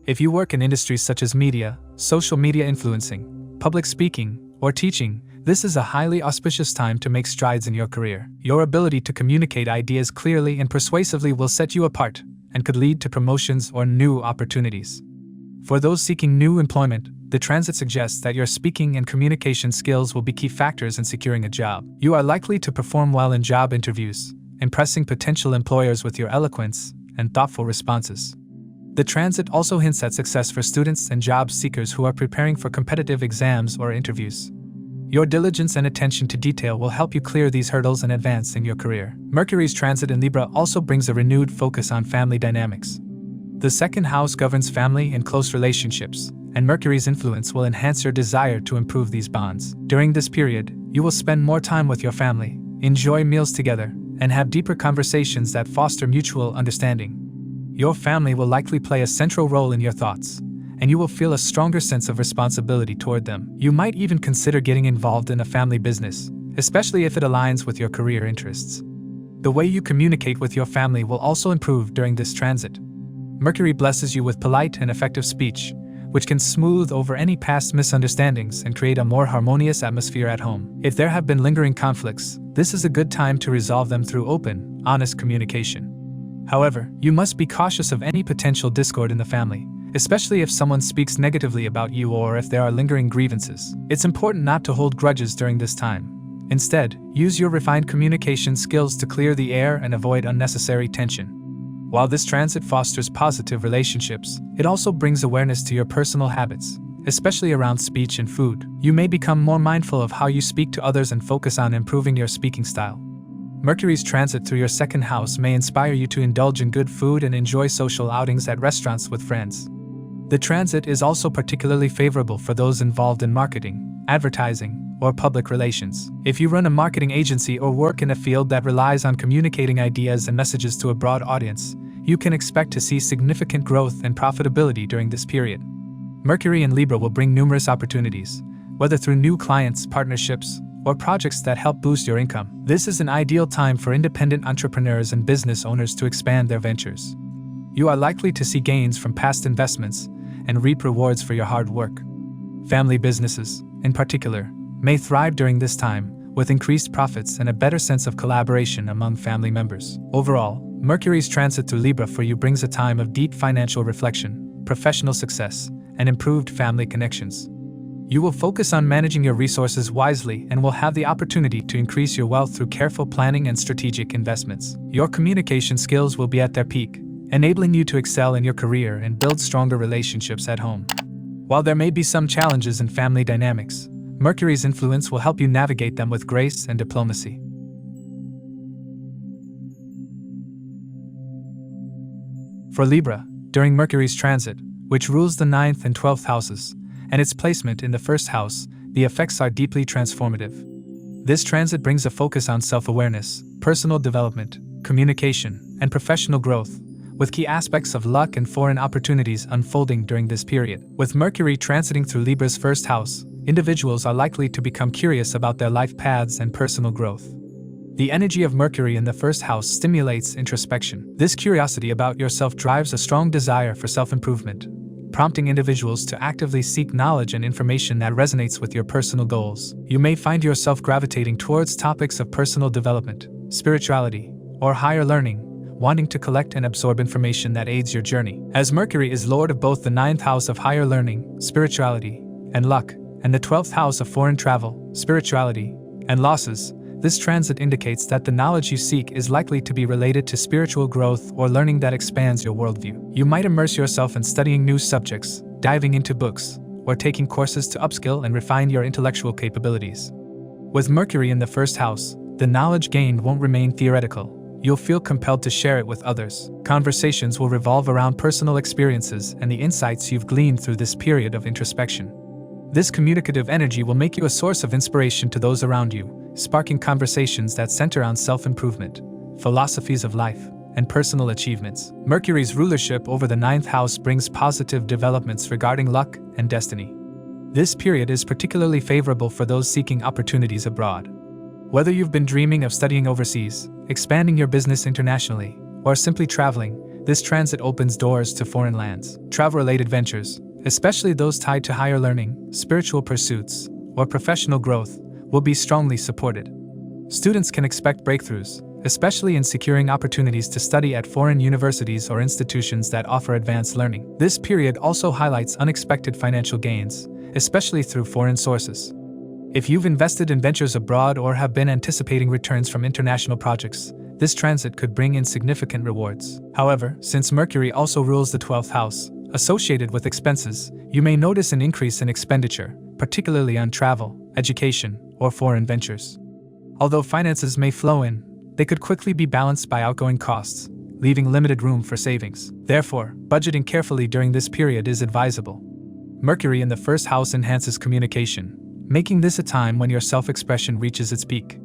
If you work in industries such as media, social media influencing, public speaking, or teaching, this is a highly auspicious time to make strides in your career. Your ability to communicate ideas clearly and persuasively will set you apart and could lead to promotions or new opportunities. For those seeking new employment, the transit suggests that your speaking and communication skills will be key factors in securing a job. You are likely to perform well in job interviews, impressing potential employers with your eloquence and thoughtful responses. The transit also hints at success for students and job seekers who are preparing for competitive exams or interviews. Your diligence and attention to detail will help you clear these hurdles and advance in your career. Mercury's transit in Libra also brings a renewed focus on family dynamics. The second house governs family and close relationships, and Mercury's influence will enhance your desire to improve these bonds. During this period, you will spend more time with your family, enjoy meals together, and have deeper conversations that foster mutual understanding. Your family will likely play a central role in your thoughts, and you will feel a stronger sense of responsibility toward them. You might even consider getting involved in a family business, especially if it aligns with your career interests. The way you communicate with your family will also improve during this transit. Mercury blesses you with polite and effective speech, which can smooth over any past misunderstandings and create a more harmonious atmosphere at home. If there have been lingering conflicts, this is a good time to resolve them through open, honest communication. However, you must be cautious of any potential discord in the family, especially if someone speaks negatively about you or if there are lingering grievances. It's important not to hold grudges during this time. Instead, use your refined communication skills to clear the air and avoid unnecessary tension. While this transit fosters positive relationships, it also brings awareness to your personal habits, especially around speech and food. You may become more mindful of how you speak to others and focus on improving your speaking style. Mercury's transit through your second house may inspire you to indulge in good food and enjoy social outings at restaurants with friends. The transit is also particularly favorable for those involved in marketing, advertising, or public relations. If you run a marketing agency or work in a field that relies on communicating ideas and messages to a broad audience, you can expect to see significant growth and profitability during this period. Mercury in Libra will bring numerous opportunities, whether through new clients, partnerships, or projects that help boost your income. This is an ideal time for independent entrepreneurs and business owners to expand their ventures. You are likely to see gains from past investments and reap rewards for your hard work. Family businesses, in particular, may thrive during this time, with increased profits and a better sense of collaboration among family members. Overall, Mercury's transit through Libra for you brings a time of deep financial reflection, professional success, and improved family connections. You will focus on managing your resources wisely and will have the opportunity to increase your wealth through careful planning and strategic investments. Your communication skills will be at their peak, enabling you to excel in your career and build stronger relationships at home. While there may be some challenges in family dynamics, Mercury's influence will help you navigate them with grace and diplomacy. For Libra, during Mercury's transit, which rules the 9th and 12th houses, and its placement in the 1st house, the effects are deeply transformative. This transit brings a focus on self-awareness, personal development, communication, and professional growth, with key aspects of luck and foreign opportunities unfolding during this period. With Mercury transiting through Libra's 1st house, individuals are likely to become curious about their life paths and personal growth. The energy of Mercury in the 1st house stimulates introspection. This curiosity about yourself drives a strong desire for self-improvement, prompting individuals to actively seek knowledge and information that resonates with your personal goals. You may find yourself gravitating towards topics of personal development, spirituality, or higher learning, wanting to collect and absorb information that aids your journey. As Mercury is lord of both the 9th house of higher learning, spirituality, and luck, and the 12th house of foreign travel, spirituality, and losses, this transit indicates that the knowledge you seek is likely to be related to spiritual growth or learning that expands your worldview. You might immerse yourself in studying new subjects, diving into books, or taking courses to upskill and refine your intellectual capabilities. With Mercury in the 1st house, the knowledge gained won't remain theoretical. You'll feel compelled to share it with others. Conversations will revolve around personal experiences and the insights you've gleaned through this period of introspection. This communicative energy will make you a source of inspiration to those around you, sparking conversations that center on self-improvement, philosophies of life, and personal achievements. Mercury's rulership over the 9th house brings positive developments regarding luck and destiny. This period is particularly favorable for those seeking opportunities abroad. Whether you've been dreaming of studying overseas, expanding your business internationally, or simply traveling, this transit opens doors to foreign lands. Travel-related ventures, especially those tied to higher learning, spiritual pursuits, or professional growth, will be strongly supported. Students can expect breakthroughs, especially in securing opportunities to study at foreign universities or institutions that offer advanced learning. This period also highlights unexpected financial gains, especially through foreign sources. If you've invested in ventures abroad or have been anticipating returns from international projects, this transit could bring in significant rewards. However, since Mercury also rules the 12th house, associated with expenses, you may notice an increase in expenditure, particularly on travel, education, or foreign ventures. Although finances may flow in, they could quickly be balanced by outgoing costs, leaving limited room for savings. Therefore, budgeting carefully during this period is advisable. Mercury in the 1st house enhances communication, making this a time when your self-expression reaches its peak.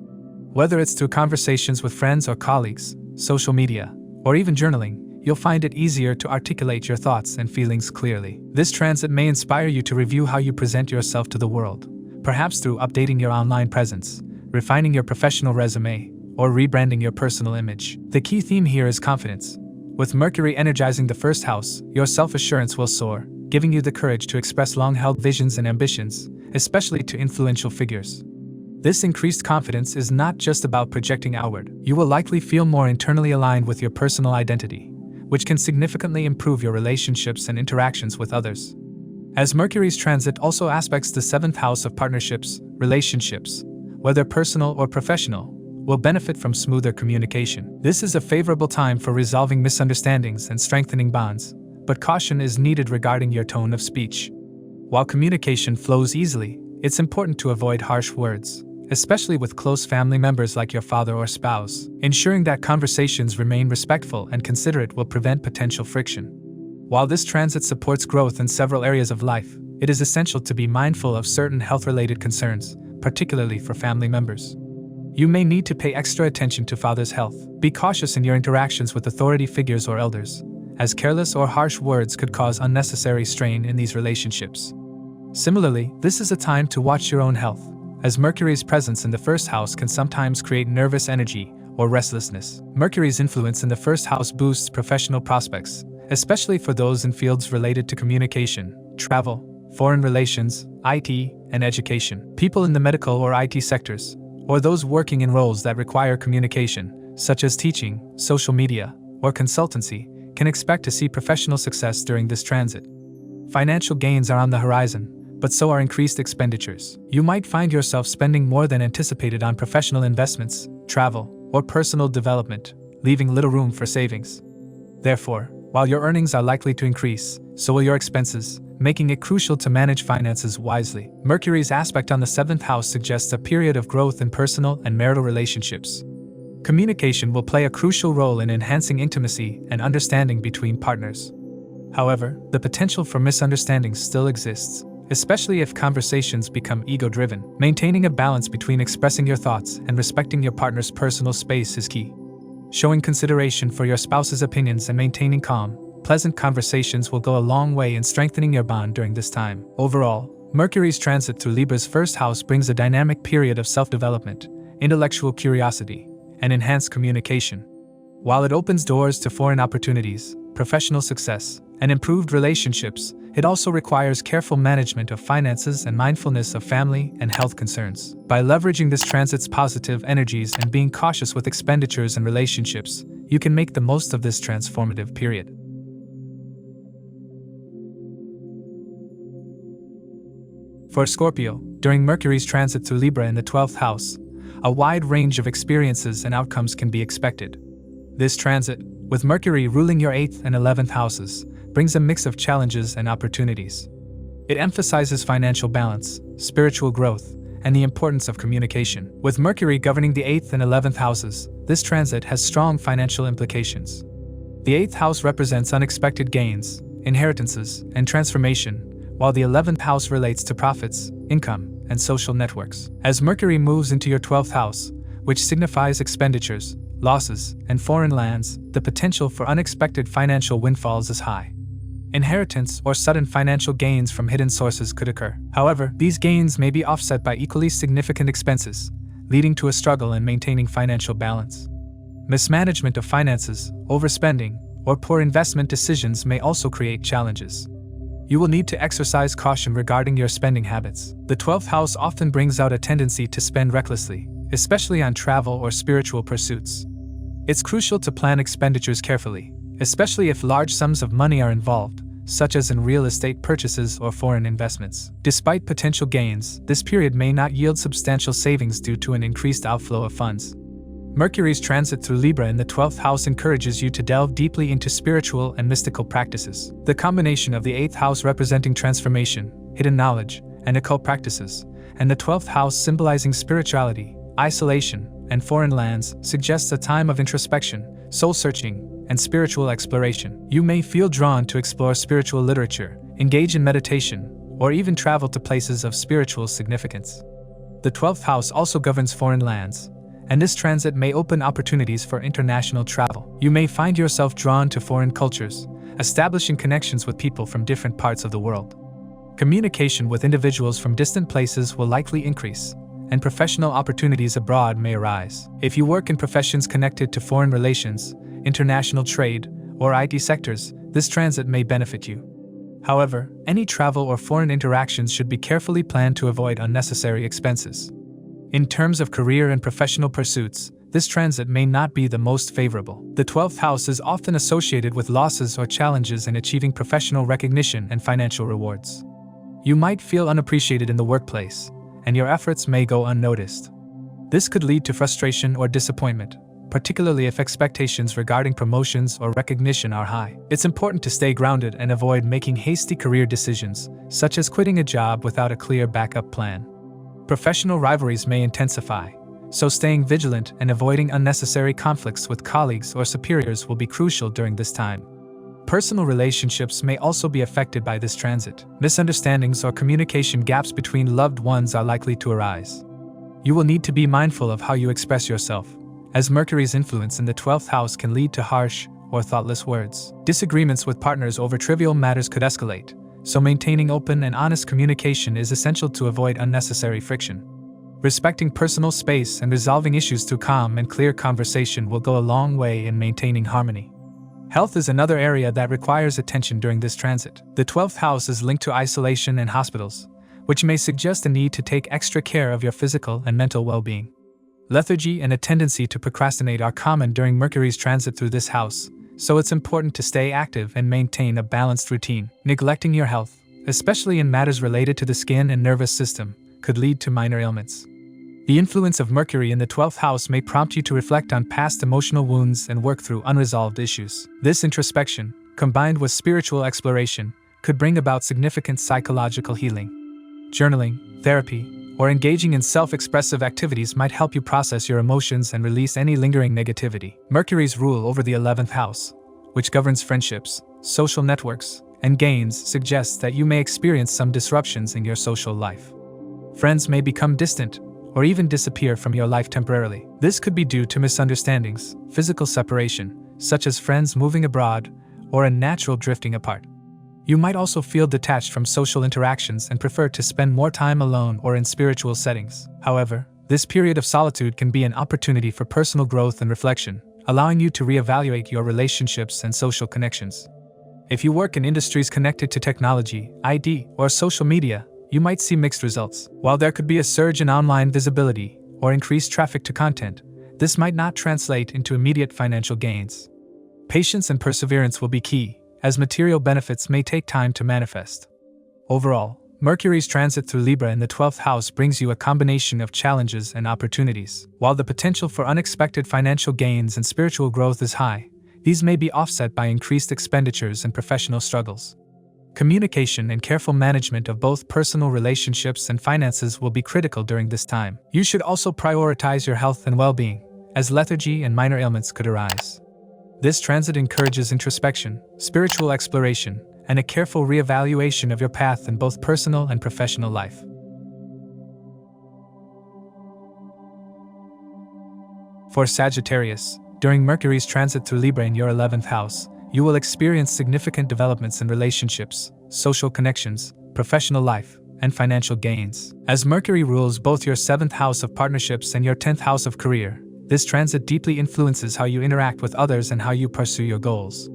Whether it's through conversations with friends or colleagues, social media, or even journaling, you'll find it easier to articulate your thoughts and feelings clearly. This transit may inspire you to review how you present yourself to the world, perhaps through updating your online presence, refining your professional resume, or rebranding your personal image. The key theme here is confidence. With Mercury energizing the 1st house, your self-assurance will soar, giving you the courage to express long-held visions and ambitions, especially to influential figures. This increased confidence is not just about projecting outward. You will likely feel more internally aligned with your personal identity, which can significantly improve your relationships and interactions with others. As Mercury's transit also aspects the 7th house of partnerships, relationships, whether personal or professional, will benefit from smoother communication. This is a favorable time for resolving misunderstandings and strengthening bonds, but caution is needed regarding your tone of speech. While communication flows easily, it's important to avoid harsh words, especially with close family members like your father or spouse. Ensuring that conversations remain respectful and considerate will prevent potential friction. While this transit supports growth in several areas of life, it is essential to be mindful of certain health-related concerns, particularly for family members. You may need to pay extra attention to father's health. Be cautious in your interactions with authority figures or elders, as careless or harsh words could cause unnecessary strain in these relationships. Similarly, this is a time to watch your own health, as Mercury's presence in the 1st house can sometimes create nervous energy or restlessness. Mercury's influence in the 1st house boosts professional prospects, especially for those in fields related to communication, travel, foreign relations, IT, and education. People in the medical or IT sectors, or those working in roles that require communication, such as teaching, social media, or consultancy, can expect to see professional success during this transit. Financial gains are on the horizon, but so are increased expenditures. You might find yourself spending more than anticipated on professional investments, travel, or personal development, leaving little room for savings. Therefore, while your earnings are likely to increase, so will your expenses, making it crucial to manage finances wisely. Mercury's aspect on the 7th house suggests a period of growth in personal and marital relationships. Communication will play a crucial role in enhancing intimacy and understanding between partners. However, the potential for misunderstandings still exists, especially if conversations become ego-driven. Maintaining a balance between expressing your thoughts and respecting your partner's personal space is key. Showing consideration for your spouse's opinions and maintaining calm, pleasant conversations will go a long way in strengthening your bond during this time. Overall, Mercury's transit through Libra's first house brings a dynamic period of self-development, intellectual curiosity, and enhanced communication. While it opens doors to foreign opportunities, professional success, and improved relationships, it also requires careful management of finances and mindfulness of family and health concerns. By leveraging this transit's positive energies and being cautious with expenditures and relationships, you can make the most of this transformative period. For Scorpio, during Mercury's transit through Libra in the 12th house, a wide range of experiences and outcomes can be expected. This transit, with Mercury ruling your 8th and 11th houses, brings a mix of challenges and opportunities. It emphasizes financial balance, spiritual growth, and the importance of communication. With Mercury governing the 8th and 11th houses, this transit has strong financial implications. The 8th house represents unexpected gains, inheritances, and transformation, while the 11th house relates to profits, income, and social networks. As Mercury moves into your 12th house, which signifies expenditures, losses, and foreign lands, the potential for unexpected financial windfalls is high. Inheritance or sudden financial gains from hidden sources could occur. However, these gains may be offset by equally significant expenses, leading to a struggle in maintaining financial balance. Mismanagement of finances, overspending, or poor investment decisions may also create challenges. You will need to exercise caution regarding your spending habits. The 12th house often brings out a tendency to spend recklessly, especially on travel or spiritual pursuits. It's crucial to plan expenditures carefully, especially if large sums of money are involved, such as in real estate purchases or foreign investments. Despite potential gains, this period may not yield substantial savings due to an increased outflow of funds. Mercury's transit through Libra in the 12th house encourages you to delve deeply into spiritual and mystical practices. The combination of the 8th house representing transformation, hidden knowledge, and occult practices, and the 12th house symbolizing spirituality, isolation, and foreign lands suggests a time of introspection, soul-searching, and spiritual exploration. You may feel drawn to explore spiritual literature, engage in meditation, or even travel to places of spiritual significance. The 12th house also governs foreign lands, and this transit may open opportunities for international travel. You may find yourself drawn to foreign cultures, establishing connections with people from different parts of the world. Communication with individuals from distant places will likely increase, and professional opportunities abroad may arise. If you work in professions connected to foreign relations, international trade, or IT sectors, this transit may benefit you. However, any travel or foreign interactions should be carefully planned to avoid unnecessary expenses. In terms of career and professional pursuits, this transit may not be the most favorable. The 12th house is often associated with losses or challenges in achieving professional recognition and financial rewards. You might feel unappreciated in the workplace, and your efforts may go unnoticed. This could lead to frustration or disappointment, particularly if expectations regarding promotions or recognition are high. It's important to stay grounded and avoid making hasty career decisions, such as quitting a job without a clear backup plan. Professional rivalries may intensify, so staying vigilant and avoiding unnecessary conflicts with colleagues or superiors will be crucial during this time. Personal relationships may also be affected by this transit. Misunderstandings or communication gaps between loved ones are likely to arise. You will need to be mindful of how you express yourself, as Mercury's influence in the 12th house can lead to harsh or thoughtless words. Disagreements with partners over trivial matters could escalate, so maintaining open and honest communication is essential to avoid unnecessary friction. Respecting personal space and resolving issues through calm and clear conversation will go a long way in maintaining harmony. Health is another area that requires attention during this transit. The 12th house is linked to isolation and hospitals, which may suggest a need to take extra care of your physical and mental well-being. Lethargy and a tendency to procrastinate are common during Mercury's transit through this house, so it's important to stay active and maintain a balanced routine. Neglecting your health, especially in matters related to the skin and nervous system, could lead to minor ailments. The influence of Mercury in the 12th house may prompt you to reflect on past emotional wounds and work through unresolved issues. This introspection, combined with spiritual exploration, could bring about significant psychological healing. Journaling, therapy, or engaging in self-expressive activities might help you process your emotions and release any lingering negativity. Mercury's rule over the 11th house, which governs friendships, social networks, and gains, suggests that you may experience some disruptions in your social life. Friends may become distant, or even disappear from your life temporarily. This could be due to misunderstandings, physical separation, such as friends moving abroad, or a natural drifting apart. You might also feel detached from social interactions and prefer to spend more time alone or in spiritual settings. However, this period of solitude can be an opportunity for personal growth and reflection, allowing you to reevaluate your relationships and social connections. If you work in industries connected to technology, IT, or social media, you might see mixed results. While there could be a surge in online visibility or increased traffic to content, this might not translate into immediate financial gains. Patience and perseverance will be key, as material benefits may take time to manifest. Overall, Mercury's transit through Libra in the 12th house brings you a combination of challenges and opportunities. While the potential for unexpected financial gains and spiritual growth is high, these may be offset by increased expenditures and professional struggles. Communication and careful management of both personal relationships and finances will be critical during this time. You should also prioritize your health and well-being, as lethargy and minor ailments could arise. This transit encourages introspection, spiritual exploration, and a careful reevaluation of your path in both personal and professional life. For Sagittarius, during Mercury's transit through Libra in your 11th house, you will experience significant developments in relationships, social connections, professional life, and financial gains. As Mercury rules both your 7th house of partnerships and your 10th house of career, this transit deeply influences how you interact with others and how you pursue your goals.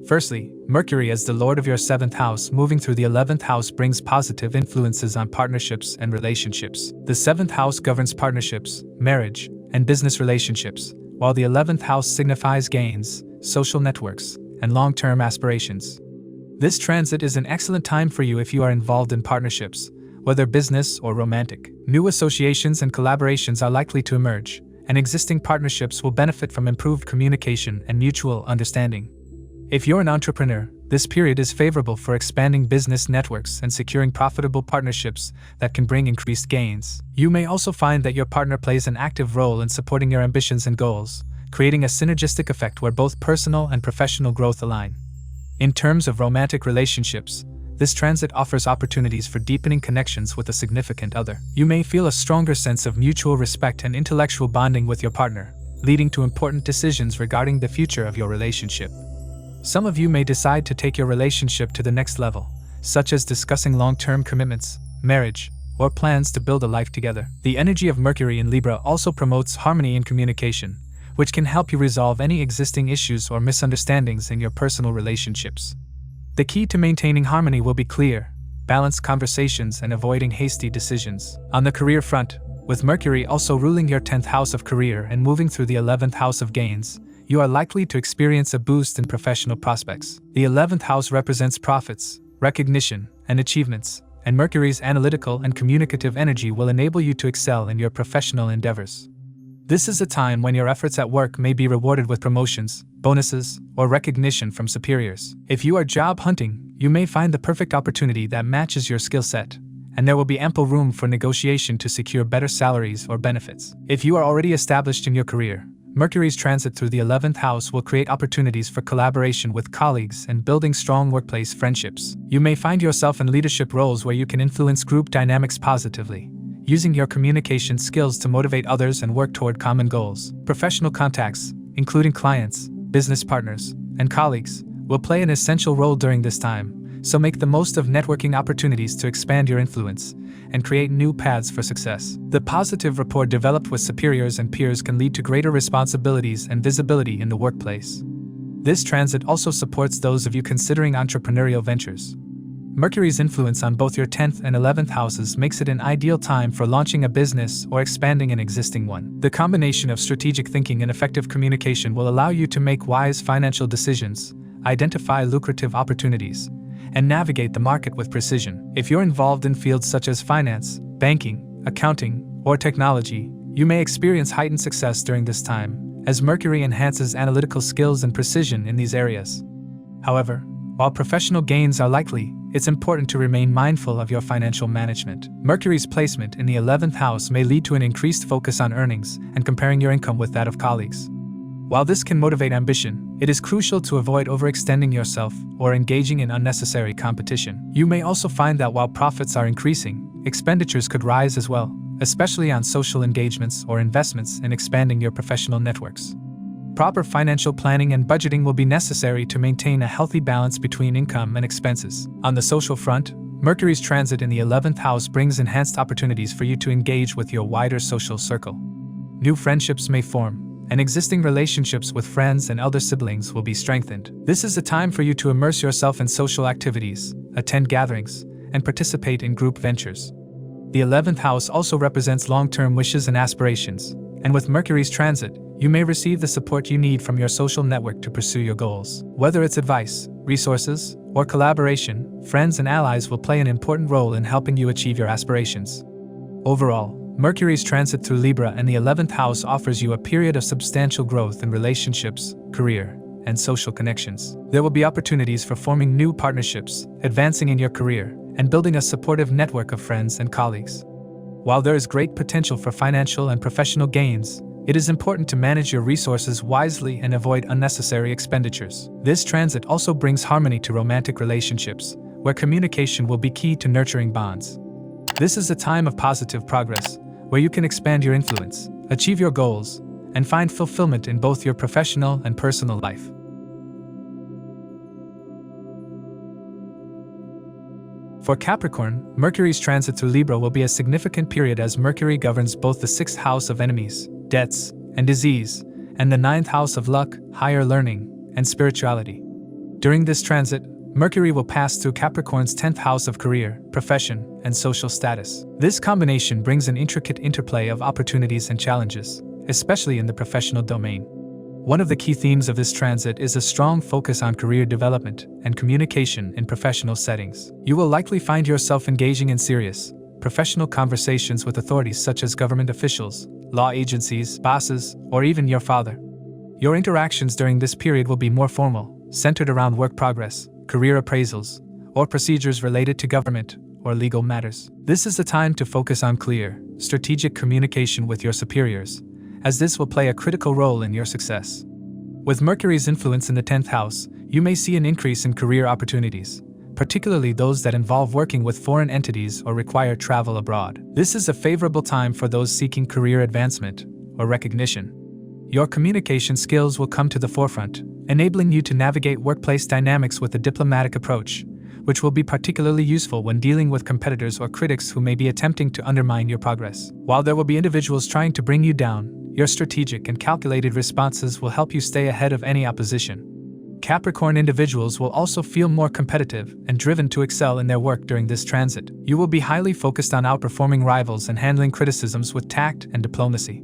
Firstly, Mercury as the lord of your 7th house moving through the 11th house brings positive influences on partnerships and relationships. The 7th house governs partnerships, marriage, and business relationships, while the 11th house signifies gains, social networks, and long-term aspirations. This transit is an excellent time for you if you are involved in partnerships, whether business or romantic. New associations and collaborations are likely to emerge, and existing partnerships will benefit from improved communication and mutual understanding. If you're an entrepreneur, this period is favorable for expanding business networks and securing profitable partnerships that can bring increased gains. You may also find that your partner plays an active role in supporting your ambitions and goals, creating a synergistic effect where both personal and professional growth align. In terms of romantic relationships, this transit offers opportunities for deepening connections with a significant other. You may feel a stronger sense of mutual respect and intellectual bonding with your partner, leading to important decisions regarding the future of your relationship. Some of you may decide to take your relationship to the next level, such as discussing long-term commitments, marriage, or plans to build a life together. The energy of Mercury in Libra also promotes harmony in communication, which can help you resolve any existing issues or misunderstandings in your personal relationships. The key to maintaining harmony will be clear, balanced conversations and avoiding hasty decisions. On the career front, with Mercury also ruling your 10th house of career and moving through the 11th house of gains, you are likely to experience a boost in professional prospects. The 11th house represents profits, recognition, and achievements, and Mercury's analytical and communicative energy will enable you to excel in your professional endeavors. This is a time when your efforts at work may be rewarded with promotions, bonuses, or recognition from superiors. If you are job hunting, you may find the perfect opportunity that matches your skill set, and there will be ample room for negotiation to secure better salaries or benefits. If you are already established in your career, Mercury's transit through the 11th house will create opportunities for collaboration with colleagues and building strong workplace friendships. You may find yourself in leadership roles where you can influence group dynamics positively, using your communication skills to motivate others and work toward common goals. Professional contacts, including clients, business partners, and colleagues, will play an essential role during this time, so make the most of networking opportunities to expand your influence and create new paths for success. The positive rapport developed with superiors and peers can lead to greater responsibilities and visibility in the workplace. This transit also supports those of you considering entrepreneurial ventures. Mercury's influence on both your 10th and 11th houses makes it an ideal time for launching a business or expanding an existing one. The combination of strategic thinking and effective communication will allow you to make wise financial decisions, identify lucrative opportunities, and navigate the market with precision. If you're involved in fields such as finance, banking, accounting, or technology, you may experience heightened success during this time, as Mercury enhances analytical skills and precision in these areas. However, while professional gains are likely, it's important to remain mindful of your financial management. Mercury's placement in the 11th house may lead to an increased focus on earnings and comparing your income with that of colleagues. While this can motivate ambition, it is crucial to avoid overextending yourself or engaging in unnecessary competition. You may also find that while profits are increasing, expenditures could rise as well, especially on social engagements or investments in expanding your professional networks. Proper financial planning and budgeting will be necessary to maintain a healthy balance between income and expenses. On the social front, Mercury's transit in the 11th house brings enhanced opportunities for you to engage with your wider social circle. New friendships may form, and existing relationships with friends and elder siblings will be strengthened. This is a time for you to immerse yourself in social activities, attend gatherings, and participate in group ventures. The 11th house also represents long-term wishes and aspirations, and with Mercury's transit, you may receive the support you need from your social network to pursue your goals. Whether it's advice, resources, or collaboration, friends and allies will play an important role in helping you achieve your aspirations. Overall, Mercury's transit through Libra and the 11th house offers you a period of substantial growth in relationships, career, and social connections. There will be opportunities for forming new partnerships, advancing in your career, and building a supportive network of friends and colleagues. While there is great potential for financial and professional gains, it is important to manage your resources wisely and avoid unnecessary expenditures. This transit also brings harmony to romantic relationships, where communication will be key to nurturing bonds. This is a time of positive progress, where you can expand your influence, achieve your goals, and find fulfillment in both your professional and personal life. For Capricorn, Mercury's transit through Libra will be a significant period as Mercury governs both the 6th house of enemies, debts, and disease, and the 9th house of luck, higher learning, and spirituality. During this transit, Mercury will pass through Capricorn's 10th house of career, profession, and social status. This combination brings an intricate interplay of opportunities and challenges, especially in the professional domain. One of the key themes of this transit is a strong focus on career development and communication in professional settings. You will likely find yourself engaging in serious, professional conversations with authorities such as government officials, law agencies, bosses, or even your father. Your interactions during this period will be more formal, centered around work progress, career appraisals, or procedures related to government or legal matters. This is the time to focus on clear, strategic communication with your superiors, as this will play a critical role in your success. With Mercury's influence in the 10th house, you may see an increase in career opportunities, particularly those that involve working with foreign entities or require travel abroad. This is a favorable time for those seeking career advancement or recognition. Your communication skills will come to the forefront, enabling you to navigate workplace dynamics with a diplomatic approach, which will be particularly useful when dealing with competitors or critics who may be attempting to undermine your progress. While there will be individuals trying to bring you down, your strategic and calculated responses will help you stay ahead of any opposition. Capricorn individuals will also feel more competitive and driven to excel in their work during this transit. You will be highly focused on outperforming rivals and handling criticisms with tact and diplomacy.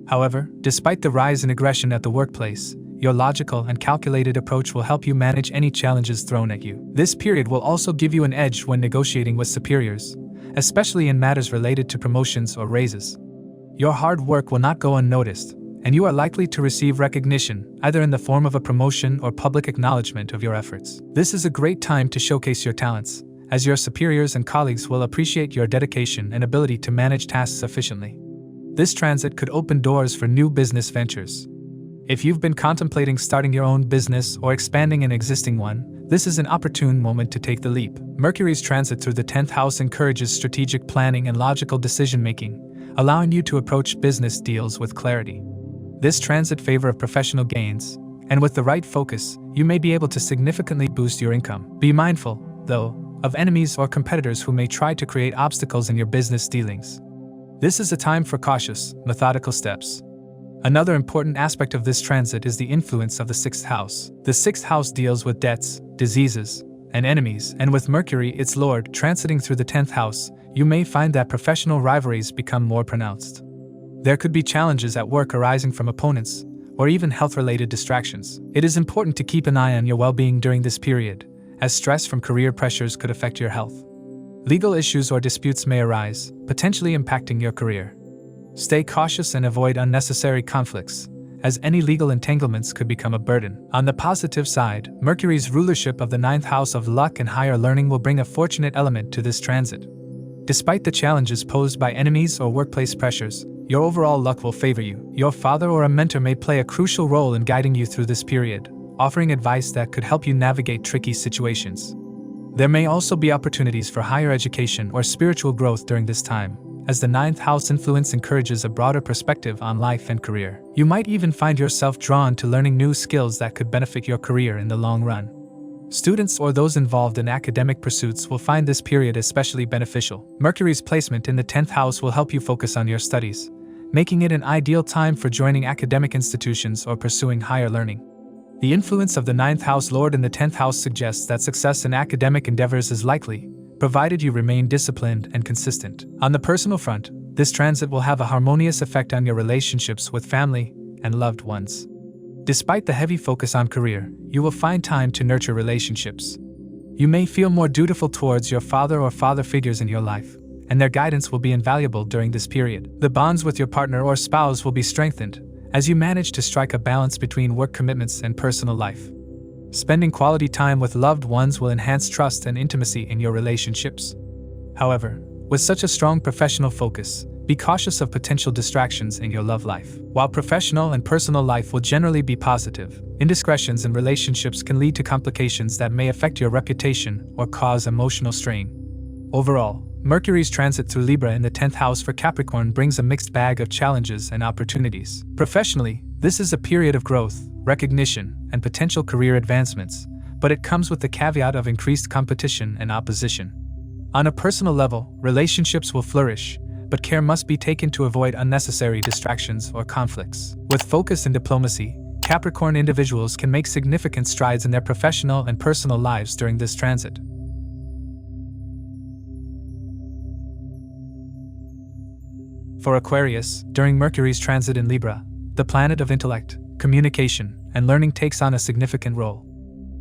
However, despite the rise in aggression at the workplace, your logical and calculated approach will help you manage any challenges thrown at you. This period will also give you an edge when negotiating with superiors, especially in matters related to promotions or raises. Your hard work will not go unnoticed, and you are likely to receive recognition, either in the form of a promotion or public acknowledgement of your efforts. This is a great time to showcase your talents, as your superiors and colleagues will appreciate your dedication and ability to manage tasks efficiently. This transit could open doors for new business ventures. If you've been contemplating starting your own business or expanding an existing one, this is an opportune moment to take the leap. Mercury's transit through the 10th house encourages strategic planning and logical decision-making, allowing you to approach business deals with clarity. This transit favors professional gains, and with the right focus, you may be able to significantly boost your income. Be mindful, though, of enemies or competitors who may try to create obstacles in your business dealings. This is a time for cautious, methodical steps. Another important aspect of this transit is the influence of the 6th house. The 6th house deals with debts, diseases, and enemies, and with Mercury, its lord, transiting through the 10th house, you may find that professional rivalries become more pronounced. There could be challenges at work arising from opponents, or even health-related distractions. It is important to keep an eye on your well-being during this period, as stress from career pressures could affect your health. Legal issues or disputes may arise, potentially impacting your career. Stay cautious and avoid unnecessary conflicts, as any legal entanglements could become a burden. On the positive side, Mercury's rulership of the 9th house of luck and higher learning will bring a fortunate element to this transit. Despite the challenges posed by enemies or workplace pressures, your overall luck will favor you. Your father or a mentor may play a crucial role in guiding you through this period, offering advice that could help you navigate tricky situations. There may also be opportunities for higher education or spiritual growth during this time, as the 9th house influence encourages a broader perspective on life and career. You might even find yourself drawn to learning new skills that could benefit your career in the long run. Students or those involved in academic pursuits will find this period especially beneficial. Mercury's placement in the 10th house will help you focus on your studies, making it an ideal time for joining academic institutions or pursuing higher learning. The influence of the 9th house lord in the 10th house suggests that success in academic endeavors is likely, provided you remain disciplined and consistent. On the personal front, this transit will have a harmonious effect on your relationships with family and loved ones. Despite the heavy focus on career, you will find time to nurture relationships. You may feel more dutiful towards your father or father figures in your life, and their guidance will be invaluable during this period. The bonds with your partner or spouse will be strengthened, as you manage to strike a balance between work commitments and personal life. Spending quality time with loved ones will enhance trust and intimacy in your relationships. However, with such a strong professional focus, be cautious of potential distractions in your love life. While professional and personal life will generally be positive, indiscretions in relationships can lead to complications that may affect your reputation or cause emotional strain. Overall, Mercury's transit through Libra in the 10th house for Capricorn brings a mixed bag of challenges and opportunities. Professionally, this is a period of growth, recognition, and potential career advancements, but it comes with the caveat of increased competition and opposition. On a personal level, relationships will flourish, but care must be taken to avoid unnecessary distractions or conflicts. With focus and diplomacy, Capricorn individuals can make significant strides in their professional and personal lives during this transit. For Aquarius, during Mercury's transit in Libra, the planet of intellect, communication, and learning takes on a significant role.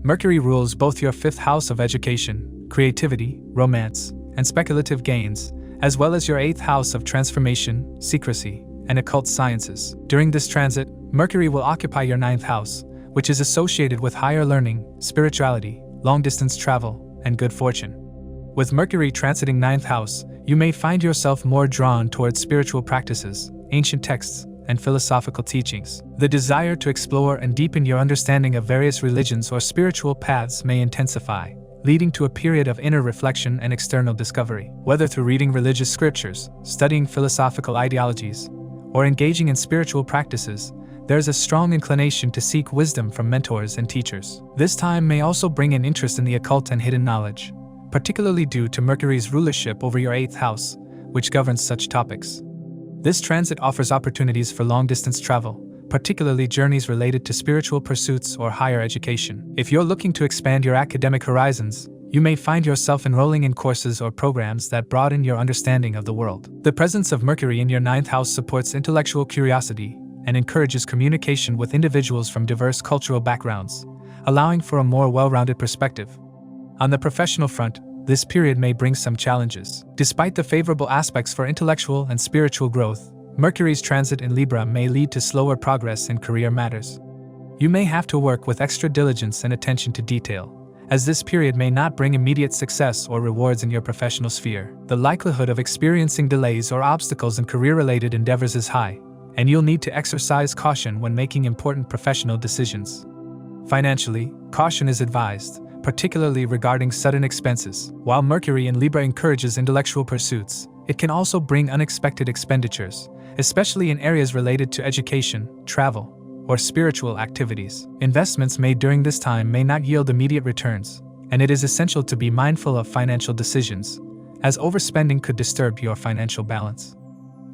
Mercury rules both your 5th house of education, creativity, romance, and speculative gains, as well as your 8th house of transformation, secrecy, and occult sciences. During this transit, Mercury will occupy your 9th house, which is associated with higher learning, spirituality, long-distance travel, and good fortune. With Mercury transiting 9th house, you may find yourself more drawn towards spiritual practices, ancient texts, and philosophical teachings. The desire to explore and deepen your understanding of various religions or spiritual paths may intensify, leading to a period of inner reflection and external discovery. Whether through reading religious scriptures, studying philosophical ideologies, or engaging in spiritual practices, there's a strong inclination to seek wisdom from mentors and teachers. This time may also bring an interest in the occult and hidden knowledge, particularly due to Mercury's rulership over your 8th house, which governs such topics. This transit offers opportunities for long-distance travel, particularly journeys related to spiritual pursuits or higher education. If you're looking to expand your academic horizons, you may find yourself enrolling in courses or programs that broaden your understanding of the world. The presence of Mercury in your 9th house supports intellectual curiosity and encourages communication with individuals from diverse cultural backgrounds, allowing for a more well-rounded perspective. On the professional front, this period may bring some challenges. Despite the favorable aspects for intellectual and spiritual growth, Mercury's transit in Libra may lead to slower progress in career matters. You may have to work with extra diligence and attention to detail, as this period may not bring immediate success or rewards in your professional sphere. The likelihood of experiencing delays or obstacles in career-related endeavors is high, and you'll need to exercise caution when making important professional decisions. Financially, caution is advised, particularly regarding sudden expenses. While Mercury in Libra encourages intellectual pursuits, it can also bring unexpected expenditures, especially in areas related to education, travel, or spiritual activities. Investments made during this time may not yield immediate returns, and it is essential to be mindful of financial decisions, as overspending could disturb your financial balance.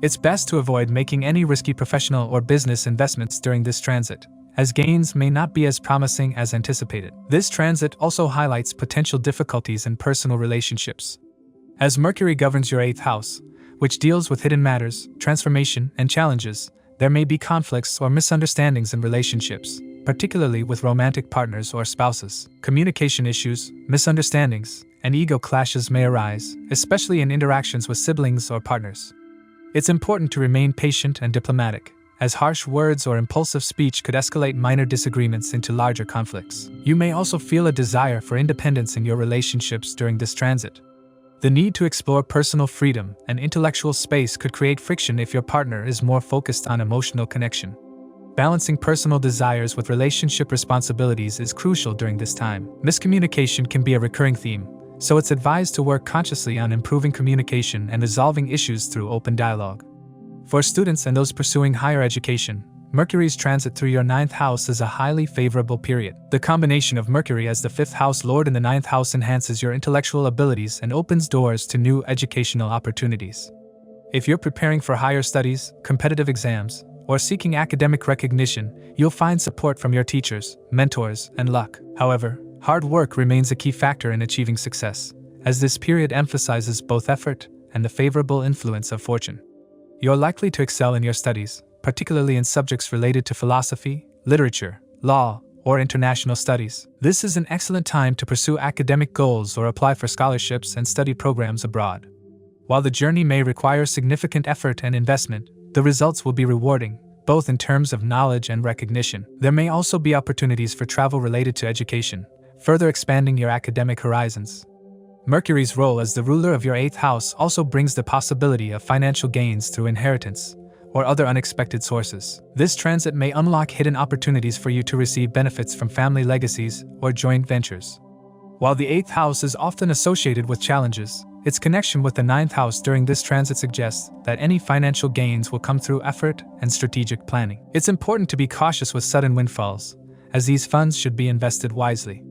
It's best to avoid making any risky professional or business investments during this transit, as gains may not be as promising as anticipated. This transit also highlights potential difficulties in personal relationships. As Mercury governs your 8th house, which deals with hidden matters, transformation, and challenges, there may be conflicts or misunderstandings in relationships. particularly with romantic partners or spouses. Communication issues, misunderstandings, and ego clashes may arise, especially in interactions with siblings or partners. It's important to remain patient and diplomatic, as harsh words or impulsive speech could escalate minor disagreements into larger conflicts. You may also feel a desire for independence in your relationships during this transit. The need to explore personal freedom and intellectual space could create friction if your partner is more focused on emotional connection. Balancing personal desires with relationship responsibilities is crucial during this time. Miscommunication can be a recurring theme, so it's advised to work consciously on improving communication and resolving issues through open dialogue. For students and those pursuing higher education, Mercury's transit through your 9th house is a highly favorable period. The combination of Mercury as the 5th house lord in the 9th house enhances your intellectual abilities and opens doors to new educational opportunities. If you're preparing for higher studies, competitive exams, or seeking academic recognition, you'll find support from your teachers, mentors, and luck. However, hard work remains a key factor in achieving success, as this period emphasizes both effort and the favorable influence of fortune. You're likely to excel in your studies, particularly in subjects related to philosophy, literature, law, or international studies. This is an excellent time to pursue academic goals or apply for scholarships and study programs abroad. While the journey may require significant effort and investment, the results will be rewarding, both in terms of knowledge and recognition. There may also be opportunities for travel related to education, further expanding your academic horizons. Mercury's role as the ruler of your 8th house also brings the possibility of financial gains through inheritance or other unexpected sources. This transit may unlock hidden opportunities for you to receive benefits from family legacies or joint ventures. While the 8th house is often associated with challenges, its connection with the 9th house during this transit suggests that any financial gains will come through effort and strategic planning. It's important to be cautious with sudden windfalls, as these funds should be invested wisely.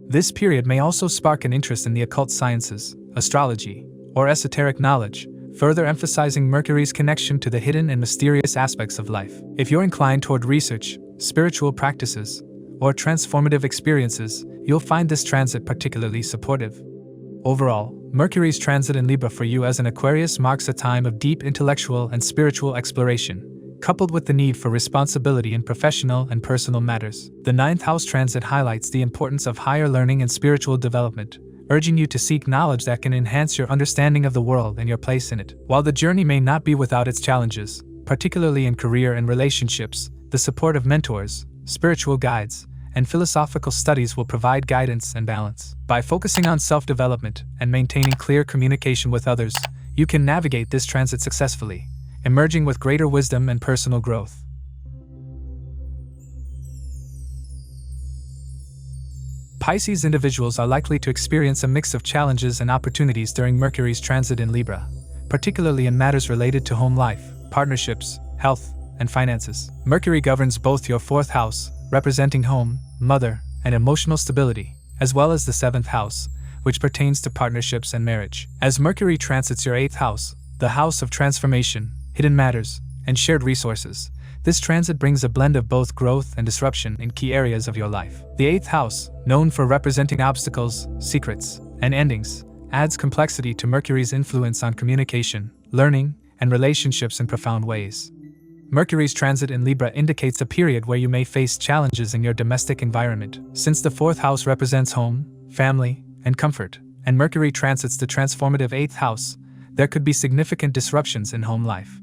This period may also spark an interest in the occult sciences, astrology, or esoteric knowledge, further emphasizing Mercury's connection to the hidden and mysterious aspects of life. If you're inclined toward research, spiritual practices, or transformative experiences, you'll find this transit particularly supportive. Overall, Mercury's transit in Libra for you as an Aquarius marks a time of deep intellectual and spiritual exploration, coupled with the need for responsibility in professional and personal matters. The 9th house transit highlights the importance of higher learning and spiritual development, urging you to seek knowledge that can enhance your understanding of the world and your place in it. While the journey may not be without its challenges, particularly in career and relationships, the support of mentors, spiritual guides, and philosophical studies will provide guidance and balance. By focusing on self-development and maintaining clear communication with others, you can navigate this transit successfully, emerging with greater wisdom and personal growth. Pisces individuals are likely to experience a mix of challenges and opportunities during Mercury's transit in Libra, particularly in matters related to home life, partnerships, health, and finances. Mercury governs both your 4th house, representing home, mother, and emotional stability, as well as the 7th house, which pertains to partnerships and marriage. As Mercury transits your 8th house, the house of transformation, hidden matters, and shared resources, this transit brings a blend of both growth and disruption in key areas of your life. The 8th house, known for representing obstacles, secrets, and endings, adds complexity to Mercury's influence on communication, learning, and relationships in profound ways. Mercury's transit in Libra indicates a period where you may face challenges in your domestic environment. Since the 4th house represents home, family, and comfort, and Mercury transits the transformative 8th house, there could be significant disruptions in home life.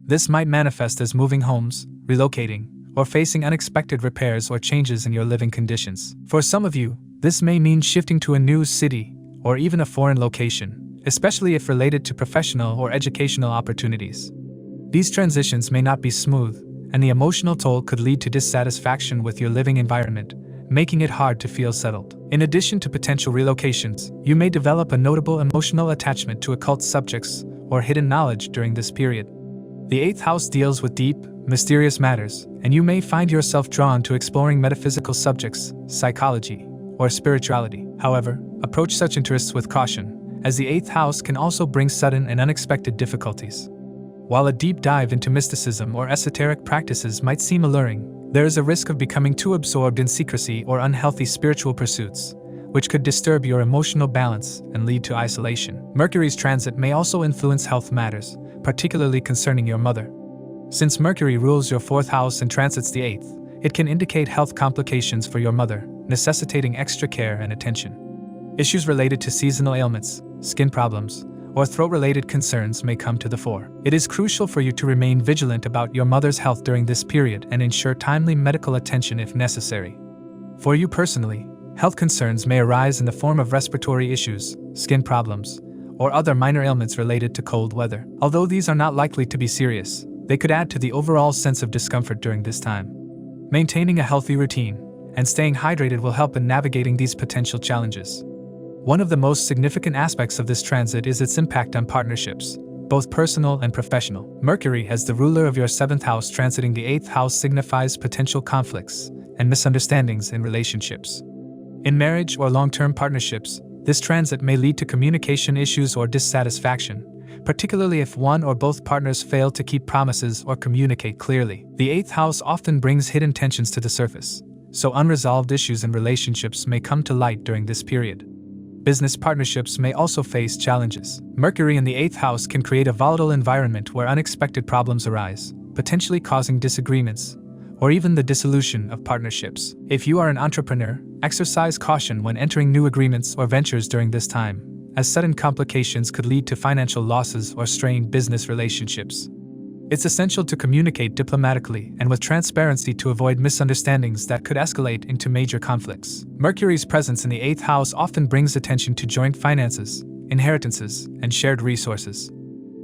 This might manifest as moving homes, relocating, or facing unexpected repairs or changes in your living conditions. For some of you, this may mean shifting to a new city or even a foreign location, especially if related to professional or educational opportunities. These transitions may not be smooth, and the emotional toll could lead to dissatisfaction with your living environment, making it hard to feel settled. In addition to potential relocations, you may develop a notable emotional attachment to occult subjects or hidden knowledge during this period. The 8th house deals with deep, mysterious matters, and you may find yourself drawn to exploring metaphysical subjects, psychology, or spirituality. However, approach such interests with caution, as the 8th house can also bring sudden and unexpected difficulties. While a deep dive into mysticism or esoteric practices might seem alluring, there is a risk of becoming too absorbed in secrecy or unhealthy spiritual pursuits, which could disturb your emotional balance and lead to isolation. Mercury's transit may also influence health matters, particularly concerning your mother. Since Mercury rules your 4th house and transits the 8th, it can indicate health complications for your mother, necessitating extra care and attention. Issues related to seasonal ailments, skin problems, or throat-related concerns may come to the fore. It is crucial for you to remain vigilant about your mother's health during this period and ensure timely medical attention if necessary. For you personally, health concerns may arise in the form of respiratory issues, skin problems, or other minor ailments related to cold weather. Although these are not likely to be serious, they could add to the overall sense of discomfort during this time. Maintaining a healthy routine and staying hydrated will help in navigating these potential challenges. One of the most significant aspects of this transit is its impact on partnerships, both personal and professional. Mercury, as the ruler of your 7th house transiting the 8th house, signifies potential conflicts and misunderstandings in relationships. In marriage or long-term partnerships, this transit may lead to communication issues or dissatisfaction, particularly if one or both partners fail to keep promises or communicate clearly. The 8th house often brings hidden tensions to the surface, so unresolved issues in relationships may come to light during this period. Business partnerships may also face challenges. Mercury in the 8th house can create a volatile environment where unexpected problems arise, potentially causing disagreements, or even the dissolution of partnerships. If you are an entrepreneur, exercise caution when entering new agreements or ventures during this time, as sudden complications could lead to financial losses or strained business relationships. It's essential to communicate diplomatically and with transparency to avoid misunderstandings that could escalate into major conflicts. Mercury's presence in the 8th house often brings attention to joint finances, inheritances, and shared resources.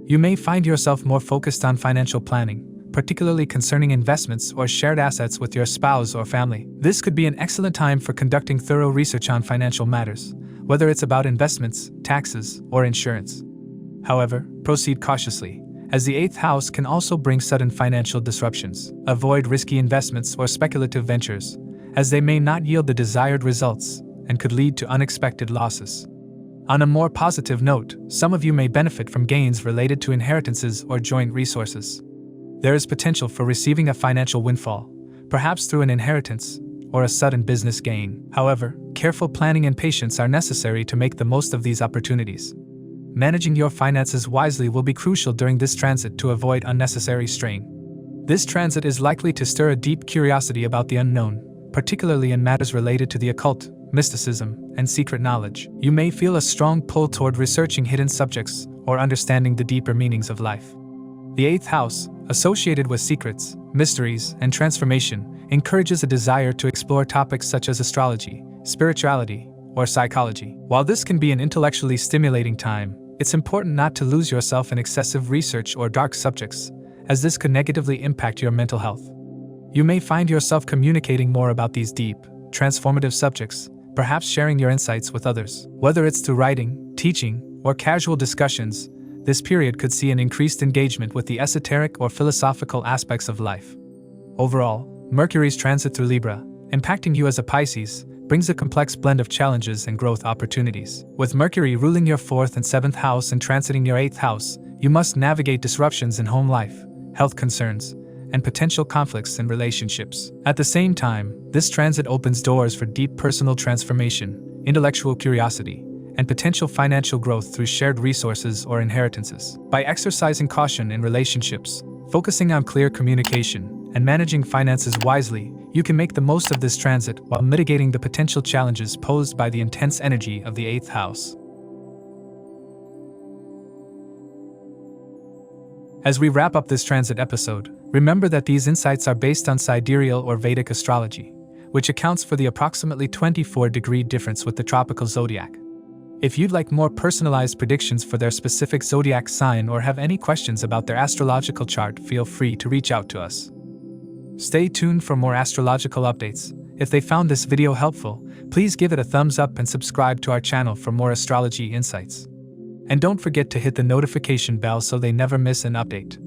You may find yourself more focused on financial planning, particularly concerning investments or shared assets with your spouse or family. This could be an excellent time for conducting thorough research on financial matters, whether it's about investments, taxes, or insurance. However, proceed cautiously, as the 8th house can also bring sudden financial disruptions. Avoid risky investments or speculative ventures, as they may not yield the desired results and could lead to unexpected losses. On a more positive note, some of you may benefit from gains related to inheritances or joint resources. There is potential for receiving a financial windfall, perhaps through an inheritance or a sudden business gain. However, careful planning and patience are necessary to make the most of these opportunities. Managing your finances wisely will be crucial during this transit to avoid unnecessary strain. This transit is likely to stir a deep curiosity about the unknown, particularly in matters related to the occult, mysticism, and secret knowledge. You may feel a strong pull toward researching hidden subjects or understanding the deeper meanings of life. The 8th house, associated with secrets, mysteries, and transformation, encourages a desire to explore topics such as astrology, spirituality, or psychology. While this can be an intellectually stimulating time, it's important not to lose yourself in excessive research or dark subjects, as this could negatively impact your mental health. You may find yourself communicating more about these deep, transformative subjects, perhaps sharing your insights with others. Whether it's through writing, teaching, or casual discussions, this period could see an increased engagement with the esoteric or philosophical aspects of life. Overall, Mercury's transit through Libra, impacting you as a Pisces, brings a complex blend of challenges and growth opportunities. With Mercury ruling your 4th and 7th house and transiting your 8th house, you must navigate disruptions in home life, health concerns, and potential conflicts in relationships. At the same time, this transit opens doors for deep personal transformation, intellectual curiosity, and potential financial growth through shared resources or inheritances. By exercising caution in relationships, focusing on clear communication, and managing finances wisely, you can make the most of this transit while mitigating the potential challenges posed by the intense energy of the 8th house. As we wrap up this transit episode, remember that these insights are based on sidereal or Vedic astrology, which accounts for the approximately 24-degree difference with the tropical zodiac. If you'd like more personalized predictions for their specific zodiac sign or have any questions about their astrological chart, feel free to reach out to us. Stay tuned for more astrological updates. If they found this video helpful, please give it a thumbs up and subscribe to our channel for more astrology insights. And don't forget to hit the notification bell so they never miss an update.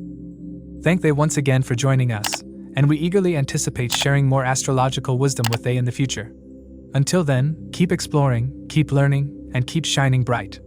Thank they once again for joining us, and we eagerly anticipate sharing more astrological wisdom with they in the future. Until then, keep exploring, keep learning, and keep shining bright.